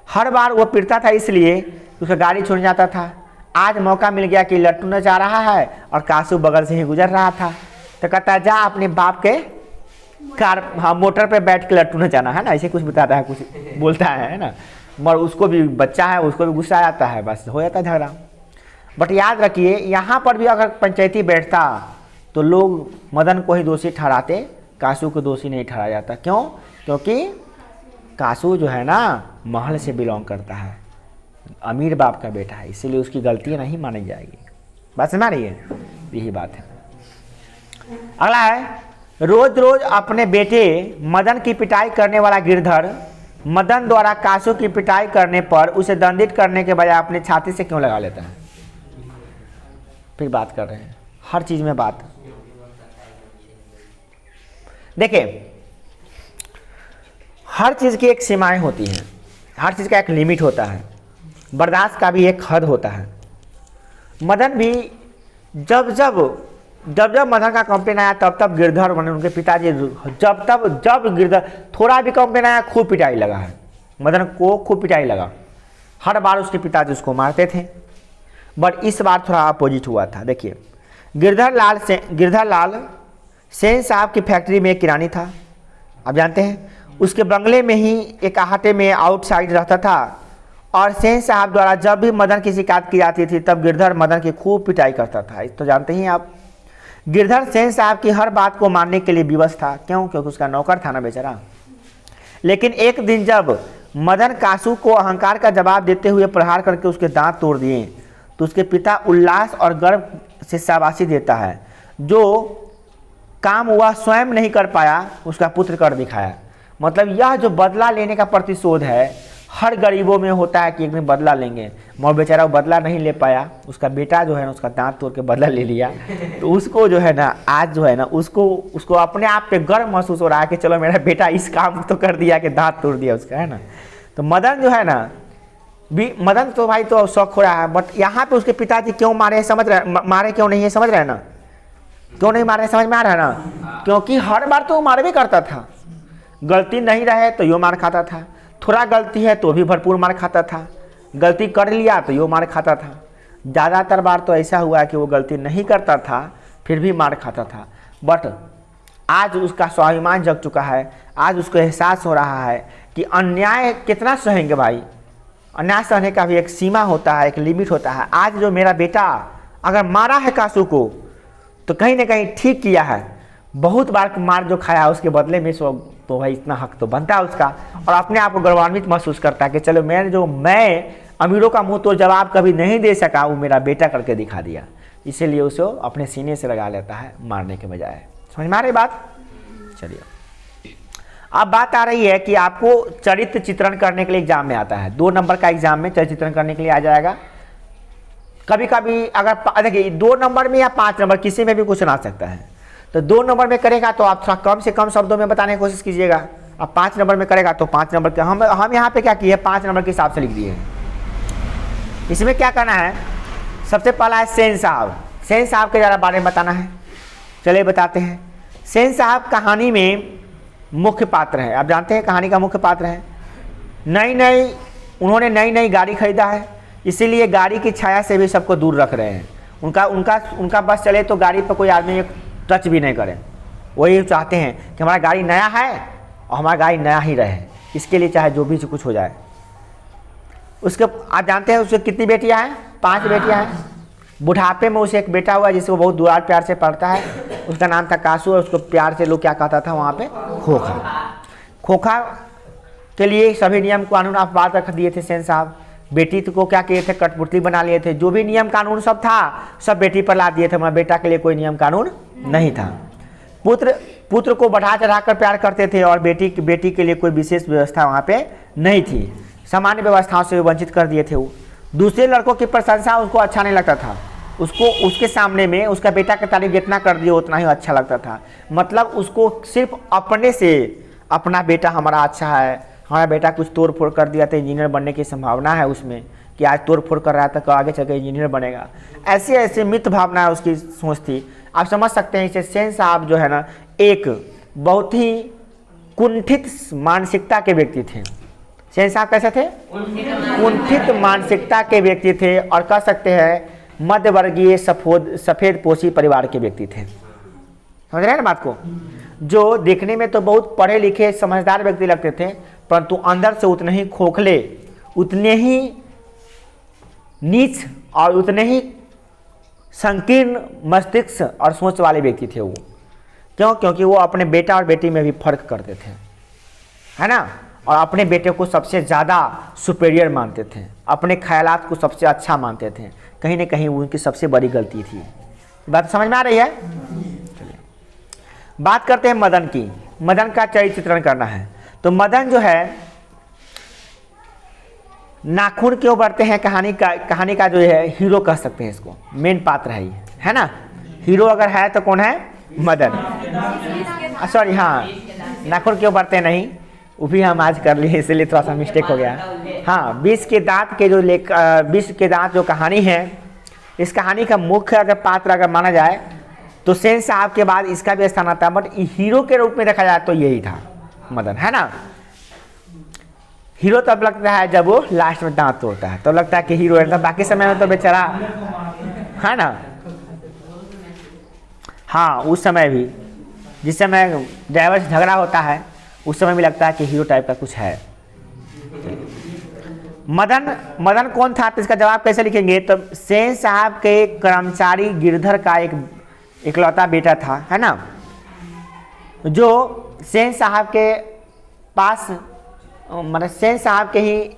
हर बार वो पीटता था इसलिए उसका गाड़ी छूट जाता था। आज मौका मिल गया कि लट्टू नचा रहा है और कासू बगल से ही गुजर रहा था तो कहता जा अपने बाप के कार मोटर पे बैठ के लट्टू नचाना, है ना, ऐसे कुछ बताता है, कुछ बोलता है ना। मगर उसको भी बच्चा है, उसको भी गुस्सा आ जाता है, बस हो जाता है झगड़ा। बट याद रखिए यहाँ पर भी अगर पंचायती बैठता तो लोग मदन को ही दोषी ठहराते, कासू को दोषी नहीं ठहराया जाता। क्यों? क्योंकि कासू जो है ना महल से बिलोंग करता है, अमीर बाप का बेटा है, इसीलिए उसकी गलतियाँ नहीं मानी जाएगी। बात समझ रही है? यही बात है। अगला है, रोज रोज अपने बेटे मदन की पिटाई करने वाला गिरधर मदन द्वारा कासू की पिटाई करने पर उसे दंडित करने के बजाय अपने छाती से क्यों लगा लेता है? फिर बात कर रहे हैं हर चीज में बात। देखिए हर चीज की एक सीमाएं होती हैं, हर चीज का एक लिमिट होता है, बर्दाश्त का भी एक हद होता है। मदन भी जब मदन का कंप्लेन आया तब गिरधर बने उनके पिताजी, जब गिरधर थोड़ा भी कंप्लेन आया खूब पिटाई लगा है, मदन को खूब पिटाई लगा। हर बार उसके पिताजी उसको मारते थे, बट इस बार थोड़ा अपोजिट हुआ था। देखिए गिरधर लाल सेन साहब की फैक्ट्री में एक किरानी था। आप जानते हैं उसके बंगले में ही एक अहाते में आउटसाइड रहता था और सेन साहब द्वारा जब भी मदन की शिकायत की जाती थी तब गिरधर मदन की खूब पिटाई करता था। तो जानते ही आप, गिरधर सेन साहब की हर बात को मानने के लिए विवश था। क्यों? क्योंकि उसका नौकर था ना बेचारा। लेकिन एक दिन जब मदन कासू को अहंकार का जवाब देते हुए प्रहार करके उसके दांत तोड़ दिए तो उसके पिता उल्लास और गर्व से शाबाशी देता है। जो काम वह स्वयं नहीं कर पाया उसका पुत्र कर दिखाया। मतलब यह जो बदला लेने का प्रतिशोध है हर गरीबों में होता है कि एक दिन बदला लेंगे, मगर बेचारा वो बदला नहीं ले पाया, उसका बेटा जो है ना उसका दांत तोड़ के बदला ले लिया। तो उसको जो है ना आज जो है ना उसको अपने आप पे गर्व महसूस हो रहा है कि चलो मेरा बेटा इस काम तो कर दिया कि दांत तोड़ दिया उसका, है ना। तो मदन जो है ना मदन तो भाई तो शौक हो रहा है, बट यहाँ पे उसके पिताजी क्यों मारे समझ रहे, मारे क्यों नहीं है समझ रहे हैं ना। क्यों नहीं मार रहे, समझ में आ रहा है ना? क्योंकि हर बार तो वो मार भी करता था, गलती नहीं रहे तो यो मार खाता था, थोड़ा गलती है तो भी भरपूर मार खाता था, गलती कर लिया तो यो मार खाता था। ज़्यादातर बार तो ऐसा हुआ कि वो गलती नहीं करता था फिर भी मार खाता था। बट आज उसका स्वाभिमान जग चुका है, आज उसको एहसास हो रहा है कि अन्याय कितना सहेंगे भाई, अन्याय सहने का भी एक सीमा होता है, एक लिमिट होता है। आज जो मेरा बेटा अगर मारा है कासू को तो कहीं ना कहीं ठीक किया है, बहुत बार मार जो खाया उसके बदले में सो तो भाई इतना हक तो बनता है उसका, और अपने आप को गौरवान्वित महसूस करता है कि चलो मैं अमीरों का मुंह तो जवाब कभी नहीं दे सका, वो मेरा बेटा करके दिखा दिया, इसीलिए उसे अपने सीने से लगा लेता है मारने के बजाय। समझ में आ रही बात? चलिए अब बात आ रही है कि आपको चरित्र चित्रण करने के लिए एग्जाम में आता है, 2 नंबर का एग्जाम में चरित्र चित्रण करने के लिए आ जाएगा। कभी कभी अगर देखिए 2 नंबर में या 5 नंबर किसी में भी क्वेश्चन आ सकता है, तो 2 नंबर में करेगा तो आप थोड़ा कम से कम शब्दों में बताने की कोशिश कीजिएगा, अब 5 नंबर में करेगा तो 5 नंबर के हम यहाँ पे क्या किए, 5 नंबर के हिसाब से लिख दिए। इसमें क्या करना है, सबसे पहला है सेन साहब। सेन साहब के ज़रा बारे में बताना है, चलिए बताते हैं। सेन साहब कहानी में मुख्य पात्र है, आप जानते हैं कहानी का मुख्य पात्र है। उन्होंने नई गाड़ी खरीदा है, इसीलिए गाड़ी की छाया से भी सबको दूर रख रहे हैं। उनका बस चले तो गाड़ी पर कोई आदमी टच भी नहीं करे, वही चाहते हैं कि हमारा गाड़ी नया है और हमारा गाड़ी नया ही रहे, इसके लिए चाहे जो भी कुछ हो जाए। उसके आप जानते हैं उसके कितनी बेटियां हैं, 5 बेटियां हैं। बुढ़ापे में उसे एक बेटा हुआ जिसको बहुत दुलार प्यार से पढ़ता है, उसका नाम था कासू, और उसको प्यार से लोग क्या कहता था वहाँ पे, खोखा। खोखा के लिए सभी नियम कानून अपवाद रख दिए थे सेन साहब। बेटी को क्या किए थे, कठपुतली बना लिए थे, जो भी नियम कानून सब था सब बेटी पर ला दिए थे, मगर बेटा के लिए कोई नियम कानून नहीं था। पुत्र को बढ़ा चढ़ा कर प्यार करते थे और बेटी के लिए कोई विशेष व्यवस्था वहाँ पे नहीं थी, सामान्य व्यवस्थाओं से वंचित कर दिए थे। वो दूसरे लड़कों की प्रशंसा उसको अच्छा नहीं लगता था, उसको उसके सामने में उसका बेटा की तारीफ जितना कर दिए उतना ही अच्छा लगता था। मतलब उसको सिर्फ अपने से, अपना बेटा हमारा अच्छा है, हमारा बेटा कुछ तोड़ फोड़ कर दिया तो इंजीनियर बनने की संभावना है उसमें, कि आज तोड़ फोड़ कर रहा था तो आगे चलकर इंजीनियर बनेगा, ऐसे मित भावना उसकी सोच थी। आप समझ सकते हैं इसे। सेन साहब जो है ना एक बहुत ही कुंठित मानसिकता के व्यक्ति थे। सेन साहब कैसे थे, कुंठित मानसिकता के व्यक्ति थे, और कह सकते हैं मध्यवर्गीय सफेद पोशी परिवार के व्यक्ति थे। समझ रहे हैं ना बात को? जो देखने में तो बहुत पढ़े लिखे समझदार व्यक्ति लगते थे, परंतु अंदर से उतने ही खोखले, उतने ही नीच और उतने ही संकीर्ण मस्तिष्क और सोच वाले व्यक्ति थे वो। क्यों? क्योंकि वो अपने बेटा और बेटी में भी फर्क करते थे, है ना, और अपने बेटे को सबसे ज़्यादा सुपेरियर मानते थे, अपने ख्यालात को सबसे अच्छा मानते थे। कहीं ना कहीं उनकी सबसे बड़ी गलती थी। बात समझ में आ रही है? चलिए बात करते हैं मदन की। मदन का चरित्र चित्रण करना है, तो मदन जो है नाखून क्यों बढ़ते हैं, कहानी का जो है हीरो कह सकते हैं इसको, मेन पात्र है ना। हीरो अगर है तो कौन है, मदन। सॉरी, हाँ, नाखून क्यों बढ़ते नहीं वो भी हम आज कर लिए, इसलिए थोड़ा सा मिस्टेक हो गया। हाँ, 20 के दांत जो कहानी है, इस कहानी का मुख्य अगर पात्र अगर माना जाए तो सेन साहब के बाद इसका भी स्थान आता है, बट हीरो के रूप में देखा जाए तो यही था मदन, है ना। हीरो तब लगता है जब वो लास्ट में दांत तोड़ता है, तो लगता है कि हीरो है, बाकी समय में तो बेचारा, है ना। हाँ, उस समय भी, जिस समय ड्राइवर से झगड़ा होता है उस समय भी लगता है कि हीरो टाइप का कुछ है। मदन कौन था, तो इसका जवाब कैसे लिखेंगे, तो सेन साहब के कर्मचारी गिरधर का एक इकलौता बेटा था, है ना, जो सेन साहब के पास, मतलब सेन साहब के ही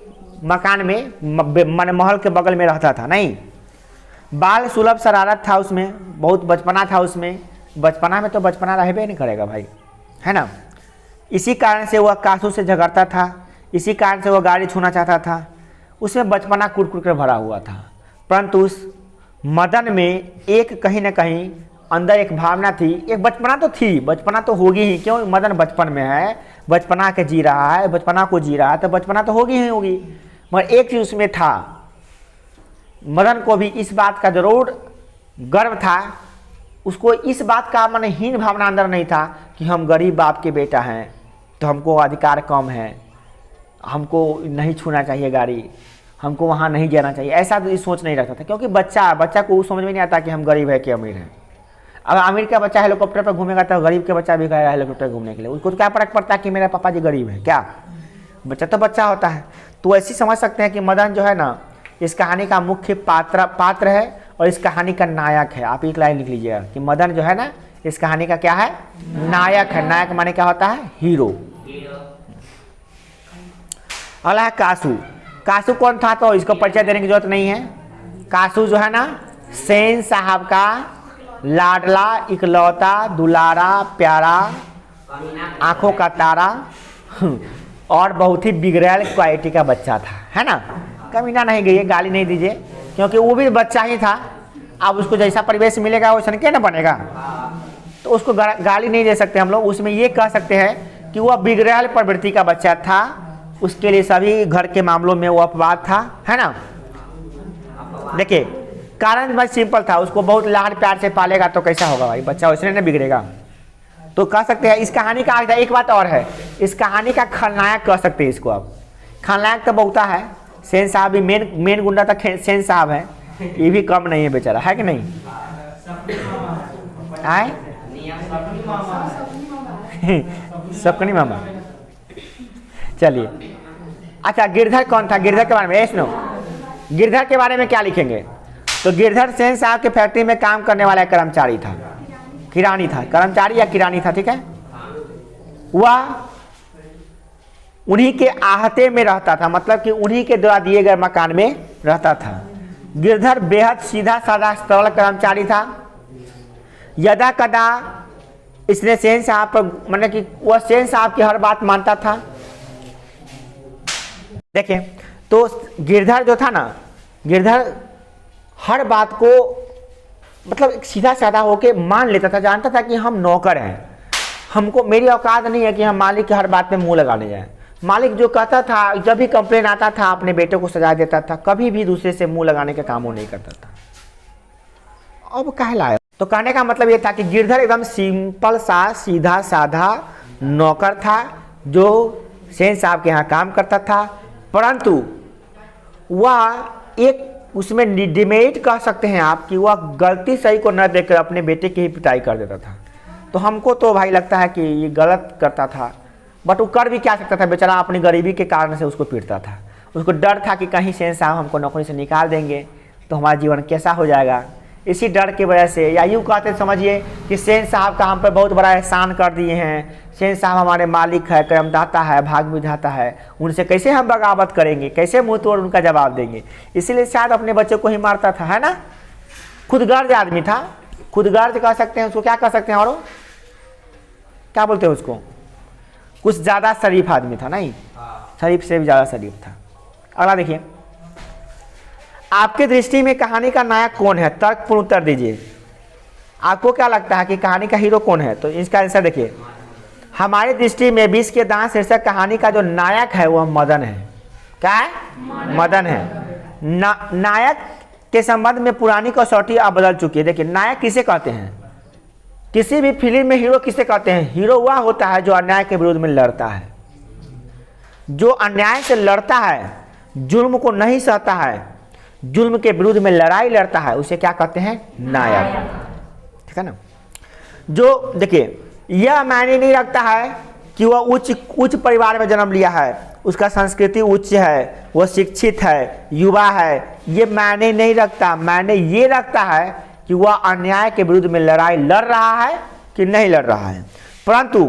मकान में महल के बगल में रहता था। नहीं, बाल सुलभ शरारत था उसमें, बहुत बचपना था उसमें। बचपना में तो बचपना रहबे नहीं करेगा भाई, है ना। इसी कारण से वह कासू से झगड़ता था, इसी कारण से वह गाड़ी छूना चाहता था। उसमें बचपना कुट कर भरा हुआ था, परंतु उस मदन में एक कहीं ना कहीं अंदर एक भावना थी, एक बचपना तो थी, बचपना तो होगी ही, क्यों, मदन बचपन में है, बचपना के जी रहा है, बचपना को जी रहा है, तो बचपना तो होगी ही होगी। मगर एक चीज़ उसमें था, मदन को भी इस बात का जरूर गर्व था उसको इस बात का माने हीन भावना अंदर नहीं था कि हम गरीब बाप के बेटा हैं तो हमको अधिकार कम है, हमको नहीं छूना चाहिए गाड़ी, हमको वहाँ नहीं जाना चाहिए, ऐसा तो सोच नहीं रखता था। क्योंकि बच्चा को समझ में नहीं आता कि हम गरीब है कि अमीर है। अब अमीर का बच्चा हेलीकॉप्टर पर घूमेगा तो गरीब के बच्चा भी गया हेलीकॉप्टर घूमने के लिए, उसको तो क्या फर्क पड़ता है कि मेरा पापा जी गरीब है, क्या बच्चा तो बच्चा होता है। तो ऐसे समझ सकते हैं कि मदन जो है ना इस कहानी का मुख्य पात्र है और इस कहानी का नायक है। आप एक लाइन लिख लीजिएगा कि मदन जो है ना इस कहानी का क्या है, नायक है। नायक माने क्या होता है, हीरो। अगला है कासू। कासू कौन था तो इसको परिचय देने की जरूरत नहीं है। कासू जो है ना सेन साहब का लाडला इकलौता दुलारा प्यारा आंखों का तारा और बहुत ही बिगड़ैल क्वालिटी का बच्चा था, है ना। कमीना नहीं गई, गाली नहीं दीजिए, क्योंकि वो भी बच्चा ही था। अब उसको जैसा परिवेश मिलेगा वैसा क्या ना बनेगा, तो उसको गाली नहीं दे सकते हम लोग। उसमें ये कह सकते हैं कि वह बिगड़ैल प्रवृत्ति का बच्चा था, उसके लिए सभी घर के मामलों में वो अपवाद था, है ना। देखिए कारण बहुत सिंपल था, उसको बहुत लाड प्यार से पालेगा तो कैसा होगा भाई, बच्चा वैसे नहीं बिगड़ेगा। तो कह सकते हैं इस कहानी का एक बात और है, इस कहानी का खलनायक कह सकते हैं इसको। आप खलनायक तो बहुता है, सेन साहब भी मेन गुंडा तक सेन साहब है, ये भी कम नहीं है बेचारा, है कि नहीं। आए सबको नहीं मामा। चलिए अच्छा गिरधर कौन था, गिरधर के बारे में सुनो। गिरधर के बारे में क्या लिखेंगे, तो गिरधर सेन साहब के फैक्ट्री में काम करने वाला कर्मचारी था, किरानी था, कर्मचारी या किरानी था, ठीक है। वह उन्हीं के आहते में रहता था, मतलब कि उन्हीं के द्वारा दिए गए मकान में रहता था। गिरधर बेहद सीधा साधा सरल कर्मचारी था। यदा कदा इसने सेन साहब पर मतलब कि वह सेन साहब की हर बात मानता था। देखिए तो गिरधर जो था ना, गिरधर हर बात को मतलब सीधा साधा होके मान लेता था, जानता था कि हम नौकर हैं, हमको मेरी औकात नहीं है कि हम मालिक की हर बात में मुंह लगाने जाएं। मालिक जो कहता था, जब भी कंप्लेन आता था अपने बेटे को सजा देता था, कभी भी दूसरे से मुंह लगाने का काम वो नहीं करता था। अब कहलाया तो कहने का मतलब ये था कि गिरधर एकदम सिंपल सा सीधा साधा नौकर था जो सेन साहब के यहाँ काम करता था, परंतु वह एक उसमें डिमेरिट कह सकते हैं आप कि वह गलती सही को न देखकर अपने बेटे की ही पिटाई कर देता था। तो हमको तो भाई लगता है कि ये गलत करता था, बट वो कर भी क्या सकता था, बेचारा अपनी गरीबी के कारण से उसको पीटता था। उसको डर था कि कहीं सेन साहब हमको नौकरी से निकाल देंगे तो हमारा जीवन कैसा हो जाएगा। इसी डर की वजह से, या यूँ कहते समझिए कि सेन साहब का हम पर बहुत बड़ा एहसान कर दिए हैं, सेन साहब हमारे मालिक है, कर्मदाता है, भाग विधाता है, उनसे कैसे हम बगावत करेंगे, कैसे मुंह तोड़ उनका जवाब देंगे। इसीलिए शायद अपने बच्चे को ही मारता था, है ना। खुदगर्ज आदमी था, खुदगर्ज कह सकते हैं उसको, क्या कह सकते हैं और क्या बोलते हैं उसको, कुछ ज़्यादा शरीफ आदमी था, नहीं शरीफ से भी ज़्यादा शरीफ था। अगला देखिए, आपके दृष्टि में कहानी का नायक कौन है, तर्कपूर्ण उत्तर दीजिए। आपको क्या लगता है कि कहानी का हीरो कौन है, तो इसका आंसर देखिए। हमारी दृष्टि में 20 के दांत शीर्षक कहानी का जो नायक है वह मदन है। क्या है, मदन है। नायक के संबंध में पुरानी कसौटी अब बदल चुकी है। देखिए नायक किसे कहते हैं, किसी भी फिल्म में हीरो किसे कहते हैं, हीरो वह होता है जो अन्याय के विरुद्ध में लड़ता है, जो अन्याय से लड़ता है, जुल्म को नहीं सहता है, जुल्म के विरुद्ध में लड़ाई लड़ता है, उसे क्या कहते हैं, नायक, ठीक है ना। जो देखिए यह मायने नहीं रखता है कि वह उच्च परिवार में जन्म लिया है, उसका संस्कृति उच्च है, वह शिक्षित है, युवा है, ये मायने नहीं रखता। मायने ये रखता है कि वह अन्याय के विरुद्ध में लड़ाई लड़ रहा है कि नहीं लड़ रहा है। परंतु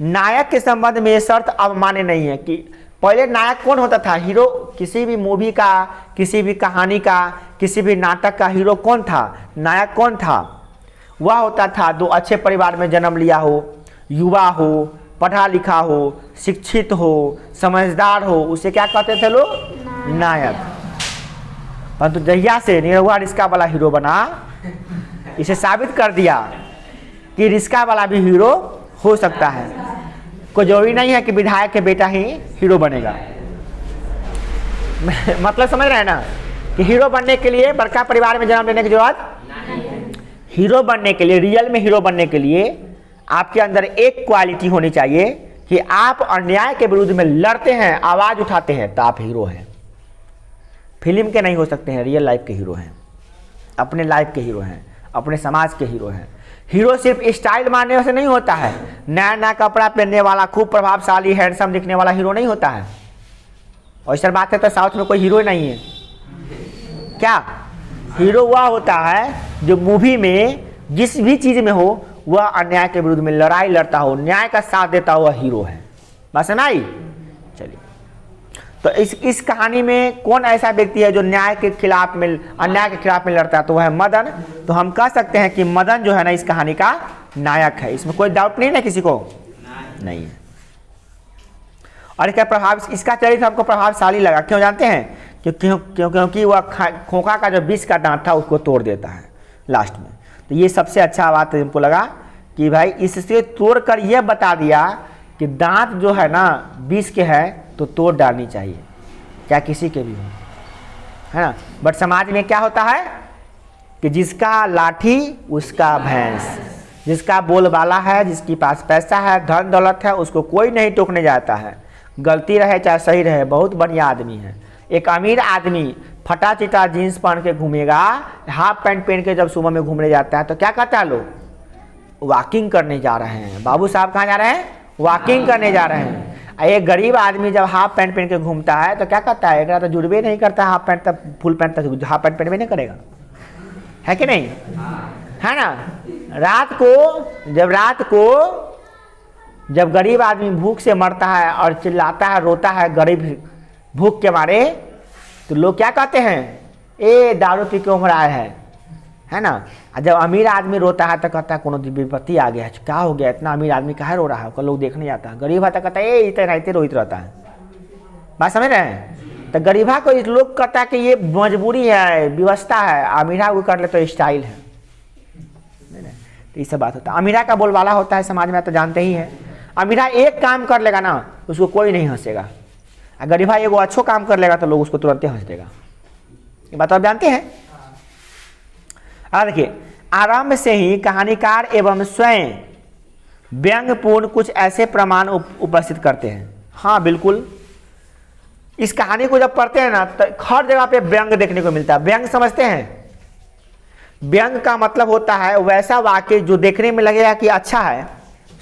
नायक के संबंध में ये शर्त अब माने नहीं है कि पहले नायक कौन होता था, हीरो किसी भी मूवी का, किसी भी कहानी का, किसी भी नाटक का हीरो कौन था, नायक कौन था, वह होता था जो अच्छे परिवार में जन्म लिया हो, युवा हो, पढ़ा लिखा हो, शिक्षित हो, समझदार हो, उसे क्या कहते थे लोग, नायक। परंतु जहिया से निरहुआ रिस्का वाला हीरो बना, इसे साबित कर दिया कि रिस्का वाला भी हीरो हो सकता है। कोई जरूरी नहीं है कि विधायक के बेटा ही हीरो बनेगा। मतलब समझ रहे हैं ना कि हीरो बनने के लिए बड़का परिवार में जन्म लेने की जरूरत, हीरो बनने के लिए, रियल में हीरो बनने के लिए आपके अंदर एक क्वालिटी होनी चाहिए कि आप अन्याय के विरुद्ध में लड़ते हैं, आवाज उठाते हैं, तो आप हीरो हैं। फिल्म के नहीं हो सकते हैं, रियल लाइफ के हीरो हैं, अपने लाइफ के हीरो हैं, अपने समाज के हीरो हैं। हीरो सिर्फ स्टाइल मारने से नहीं होता है, नया नया कपड़ा पहनने वाला, खूब प्रभावशाली, हैंडसम दिखने वाला हीरो नहीं होता है। और इस बात है तो साउथ में कोई हीरो नहीं है क्या? हीरो वह होता है जो मूवी में जिस भी चीज में हो वह अन्याय के विरुद्ध में लड़ाई लड़ता हो, न्याय का साथ देता हुआ हीरो है। बात समझ आई? चलिए, तो इस कहानी में कौन ऐसा व्यक्ति है जो न्याय के खिलाफ में, अन्याय के खिलाफ में लड़ता है? तो वह है मदन। तो हम कह सकते हैं कि मदन जो है ना इस कहानी का नायक है। इसमें कोई डाउट नहीं है किसी को? नहीं है। और इसका प्रभाव, इसका चरित्र हमको प्रभावशाली लगा। क्यों जानते हैं? क्योंकि वह खोखा का जो विष का दांत था उसको तोड़ देता है लास्ट में। तो ये सबसे अच्छा बात हमको लगा कि भाई इससे तोड़कर यह बता दिया कि दांत जो है ना विष के है तो तोड़ डालनी चाहिए, क्या किसी के भी हो, है ना। बट समाज में क्या होता है कि जिसका लाठी उसका भैंस, जिसका बोलबाला है, जिसके पास पैसा है, धन दौलत है, उसको कोई नहीं टोकने जाता है। गलती रहे चाहे सही रहे, बहुत बढ़िया आदमी है। एक अमीर आदमी फटा चिटा जीन्स पहन के घूमेगा, हाफ पैंट पहन के जब सुबह में घूमने जाता है तो क्या कहता है लोग? वॉकिंग करने जा रहे हैं। बाबू साहब कहाँ जा रहे हैं? वॉकिंग करने जा रहे हैं। एक गरीब आदमी जब हाफ पैंट पहन के घूमता है तो क्या कहता है? एक तो जुड़बे नहीं करता, हाफ पैंट तक फुल पैंट तक हाफ पैंट पहनबे नहीं करेगा, है कि नहीं? है ना। रात को जब गरीब आदमी भूख से मरता है और चिल्लाता है, रोता है गरीब भूख के मारे, तो लोग क्या कहते हैं? ए दारू पी के उमर आए है ना। जब अमीर आदमी रोता है तो कहता है कोनो विपत्ति आ गया है, क्या हो गया, इतना अमीर आदमी काहे रो रहा है, कल लोग देखने जाता है। गरीब है तो कहता है ए इतने रोहित रहता है। बात समझ रहे हैं? तो गरीबा को इस लोग कहता है कि ये मजबूरी है, व्यवस्था है, अमीरा को कर ले तो स्टाइल है। तो ये सब बात होता है। अमीरा का बोलबाला होता है समाज में, तो जानते ही हैं। अमीरा एक काम कर लेगा ना उसको कोई नहीं हंसेगा, और गरीबा एगो अच्छो काम कर लेगा तो लोग उसको तुरंत हंस देगा। ये बात आप जानते हैं। देखिए, आरंभ से ही कहानीकार एवं स्वयं व्यंग्यपूर्ण कुछ ऐसे प्रमाण उपस्थित करते हैं। हाँ बिल्कुल, इस कहानी को जब पढ़ते हैं ना तो हर जगह पे व्यंग देखने को मिलता है। व्यंग समझते हैं? व्यंग का मतलब होता है वैसा वाक्य जो देखने में लगेगा कि अच्छा है,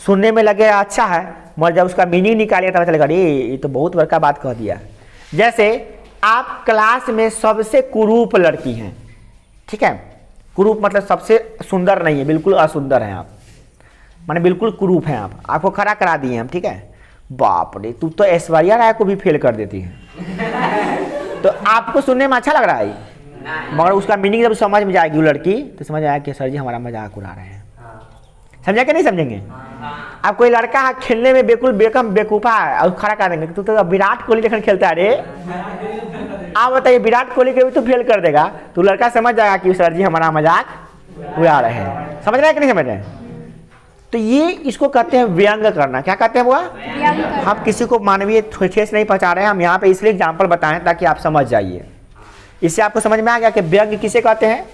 सुनने में लगेगा अच्छा है, मगर जब उसका मीनिंग निकालिए तो पता चलेगा अरे ये तो बहुत बड़का बात कह दिया। जैसे आप क्लास में सबसे कुरूप लड़की हैं, ठीक है। कुरूप मतलब सबसे सुंदर नहीं है, बिल्कुल असुंदर हैं आप, माने बिल्कुल कुरूप हैं आप, आपको खड़ा करा दिए हम, ठीक है। बाप रे, तू तो ऐश्वर्या राय को भी फेल कर देती है। तो आपको सुनने में अच्छा लग रहा है, मगर उसका मीनिंग जब समझ में जाएगी वो लड़की तो समझ आएगा कि सर जी हमारा मजाक उड़ा रहे हैं। समझा कि नहीं समझेंगे? अब कोई लड़का है खेलने में बिल्कुल बेकूफा है और खड़ा कर देंगे तू तो विराट कोहली लेकर खेलता है रे, आप बताइए विराट कोहली के भी तो फेल कर देगा, तो लड़का समझ जाएगा कि सर जी हमारा मजाक उड़ा रहे हैं। समझ रहे हैं कि नहीं समझ रहे हैं? तो ये इसको कहते हैं व्यंग करना। क्या कहते हैं वो? हम किसी को मानवीय ठेस नहीं पहुंचा रहे हैं, हम यहाँ पे इसलिए एग्जाम्पल बताएं ताकि आप समझ जाइए। इससे आपको समझ में आ गया कि व्यंग किसे कहते हैं।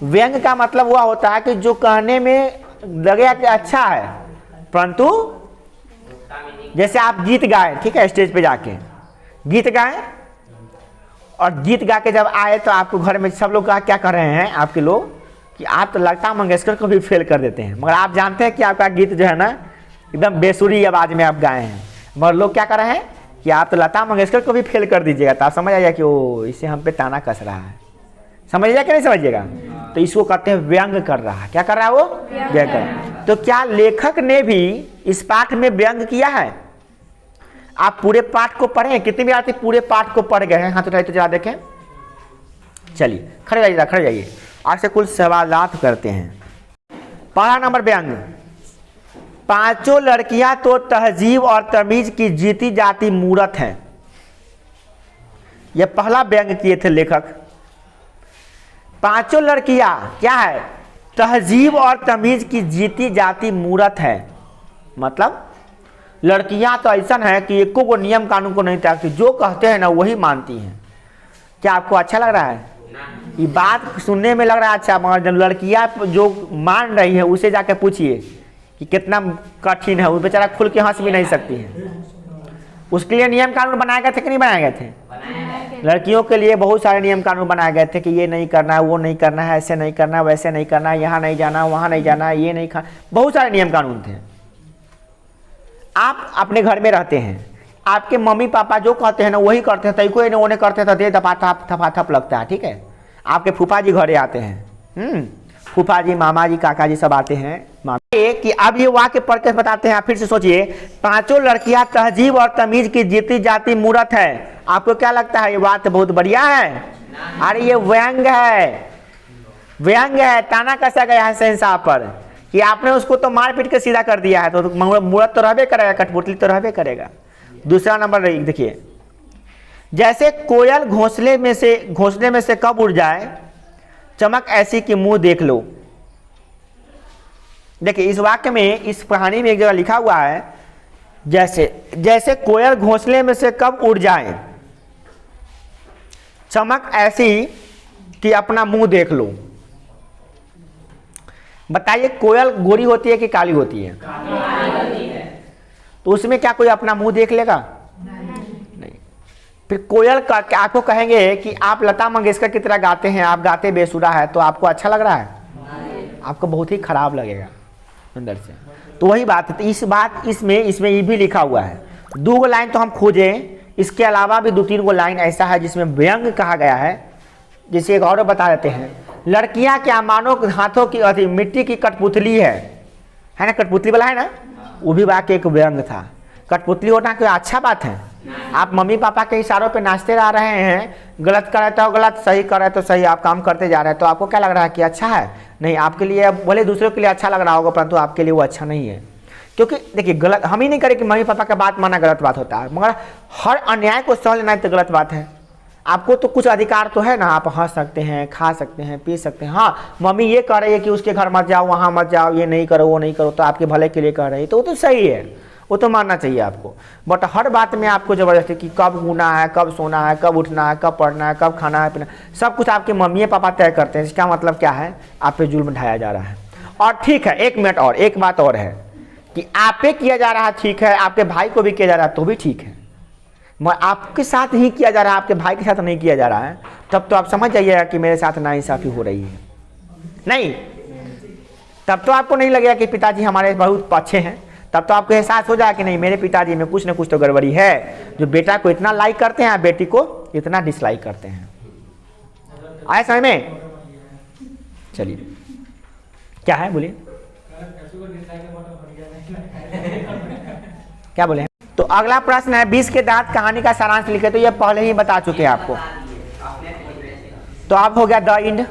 व्यंग का मतलब हुआ होता है कि जो कहने में लगेगा कि अच्छा है, परंतु जैसे आप गीत गाए, ठीक है, स्टेज पे जाके गीत गाए और गीत गा के जब आए तो आपको घर में सब लोग क्या कर रहे हैं आपके लोग कि आप तो लता मंगेशकर को भी फेल कर देते हैं, मगर आप जानते हैं कि आपका गीत जो है ना एकदम बेसुरी आवाज में आप गाए हैं, मगर लोग क्या कर रहे हैं कि आप तो लता मंगेशकर को भी फेल कर दीजिएगा, तो आप समझ आइएगा कि वो इससे हम पे ताना कस रहा है। समझिएगा कि नहीं समझिएगा? तो इसको कहते हैं व्यंग कर रहा है। क्या कर रहा है वो? व्यंग कर रहा है। तो क्या लेखक ने भी इस पाठ में व्यंग किया है? आप पूरे पाठ को पढ़े, कितने विद्यार्थी पूरे पाठ को पढ़ गए हैं? हाथ उठाइए तो जरा देखें। चलिए खड़े जाइए, खड़े जाइए। आज से कुल सवालात करते हैं। पहला नंबर व्यंग, पांचों लड़कियां तो तहजीब और तमीज की जीती जाती मूरत हैं। यह पहला व्यंग किए थे लेखक। पांचों लड़कियां क्या है? तहजीब और तमीज की जीती जाती मूरत है। मतलब लड़कियां तो ऐसा है कि एको को नियम कानून को नहीं त्यागती, जो कहते हैं ना वही मानती हैं। क्या आपको अच्छा लग रहा है? ये बात सुनने में लग रहा है अच्छा, मगर जब लड़कियां जो मान रही है उसे जाके पूछिए कि कितना कठिन है, वो बेचारा खुल के हंस भी नहीं सकती है। उसके लिए नियम कानून बनाए गए थे कि नहीं बनाए गए थे? लड़कियों के लिए बहुत सारे नियम कानून बनाए गए थे कि ये नहीं करना है, वो नहीं करना है, ऐसे नहीं करना है, वैसे नहीं करना है, यहाँ नहीं जाना, वहाँ नहीं जाना, ये नहीं खाना, बहुत सारे नियम कानून थे। आप अपने घर में रहते हैं, आपके मम्मी पापा जो कहते हैं ना वही करते हैं, तई कोई ना उन्हें करते हैं तो दे थपाथप लगता है, ठीक है। आपके फूफा जी घरे आते हैं, फूफा जी, मामा जी, काका जी सब आते हैं। कि अब ये वाक्य पढ़ के बताते हैं, आप फिर से सोचिए। पांचों लड़कियां तहजीब और तमीज की जीती जाती मूरत है। आपको क्या लगता है ये बात बहुत बढ़िया है? अरे ये व्यंग है, व्यंग है, ताना कसा गया है शहंशाह पर कि आपने उसको तो मार पीट के सीधा कर दिया है, तो मूरत तो रहबे करेगा, कठपुतली तो रहबे करेगा। दूसरा नंबर देखिए, जैसे कोयल घोंसले में से कब उड़ जाए, चमक ऐसी कि मुंह देख लो। देखिए इस वाक्य में, इस कहानी में एक जगह लिखा हुआ है, जैसे कोयल घोंसले में से कब उड़ जाए, चमक ऐसी कि अपना मुंह देख लो। बताइए कोयल गोरी होती है कि काली होती है? काली होती है। तो उसमें क्या कोई अपना मुंह देख लेगा? नहीं। फिर कोयल का आपको कहेंगे कि आप लता मंगेशकर की तरह गाते हैं, आप गाते बेसुरा है, तो आपको अच्छा लग रहा है? आपको बहुत ही खराब लगेगा अंदर से। तो वही बात है। तो इसमें ये भी लिखा हुआ है। 2 लाइन तो हम खोजें, इसके अलावा भी 2-3 लाइन ऐसा है जिसमें व्यंग कहा गया है। जिसे एक और बता देते हैं, लड़कियां क्या मानो हाथों की मिट्टी की कठपुतली है ना, कठपुतली वाला है ना, वो भी वाक्य एक व्यंग था। कठपुतली होना कोई अच्छा बात है? आप मम्मी पापा के इशारों पे नाचते रह रहे हैं, गलत कर रहे तो गलत, सही कर रहे तो सही, आप काम करते जा रहे हैं, तो आपको क्या लग रहा है कि अच्छा है? नहीं, आपके लिए भले दूसरों के लिए अच्छा लग रहा होगा, परंतु आपके लिए वो अच्छा नहीं है। क्योंकि देखिए गलत हम ही नहीं करें कि मम्मी पापा का बात माना गलत बात होता है, मगर हर अन्याय को सह लेना तो गलत बात है। आपको तो कुछ अधिकार तो है ना, आप हंस सकते हैं, खा सकते हैं, पी सकते हैं। हाँ, मम्मी ये कह रही है कि उसके घर मत जाओ, वहाँ मत जाओ, ये नहीं करो, वो नहीं करो, तो आपके भले के लिए कह रही है, तो वो तो सही है, वो तो मानना चाहिए आपको। बट हर बात में आपको जबरदस्ती कि कब घूमना है, कब सोना है, कब उठना है, कब पढ़ना है, कब खाना है, पीना, सब कुछ आपके मम्मी पापा तय करते हैं। इसका मतलब क्या है? आप पे जुल्म ढाया जा रहा है। और ठीक है, 1 मिनट और, एक बात और है कि आप पे किया जा रहा है, ठीक है, आपके भाई को भी किया जा रहा है तो भी ठीक है, मगर आपके साथ ही किया जा रहा है, आपके भाई के साथ नहीं किया जा रहा है, तब तो आप समझ जाइएगा कि मेरे साथ नाइंसाफी हो रही है। नहीं, तब तो आपको नहीं लगेगा कि पिताजी हमारे बहुत अच्छे हैं, तब तो आपको एहसास हो जाएगा कि नहीं, मेरे पिताजी में कुछ ना कुछ तो गड़बड़ी है, जो बेटा को इतना लाइक करते हैं, बेटी को इतना डिसलाइक करते हैं। आए समझ में? चलिए, क्या है बोलिए, क्या बोले? तो अगला प्रश्न है 20 के दांत कहानी का सारांश लिखे। तो ये पहले ही बता चुके हैं आपको, तो आप हो गया द इंड।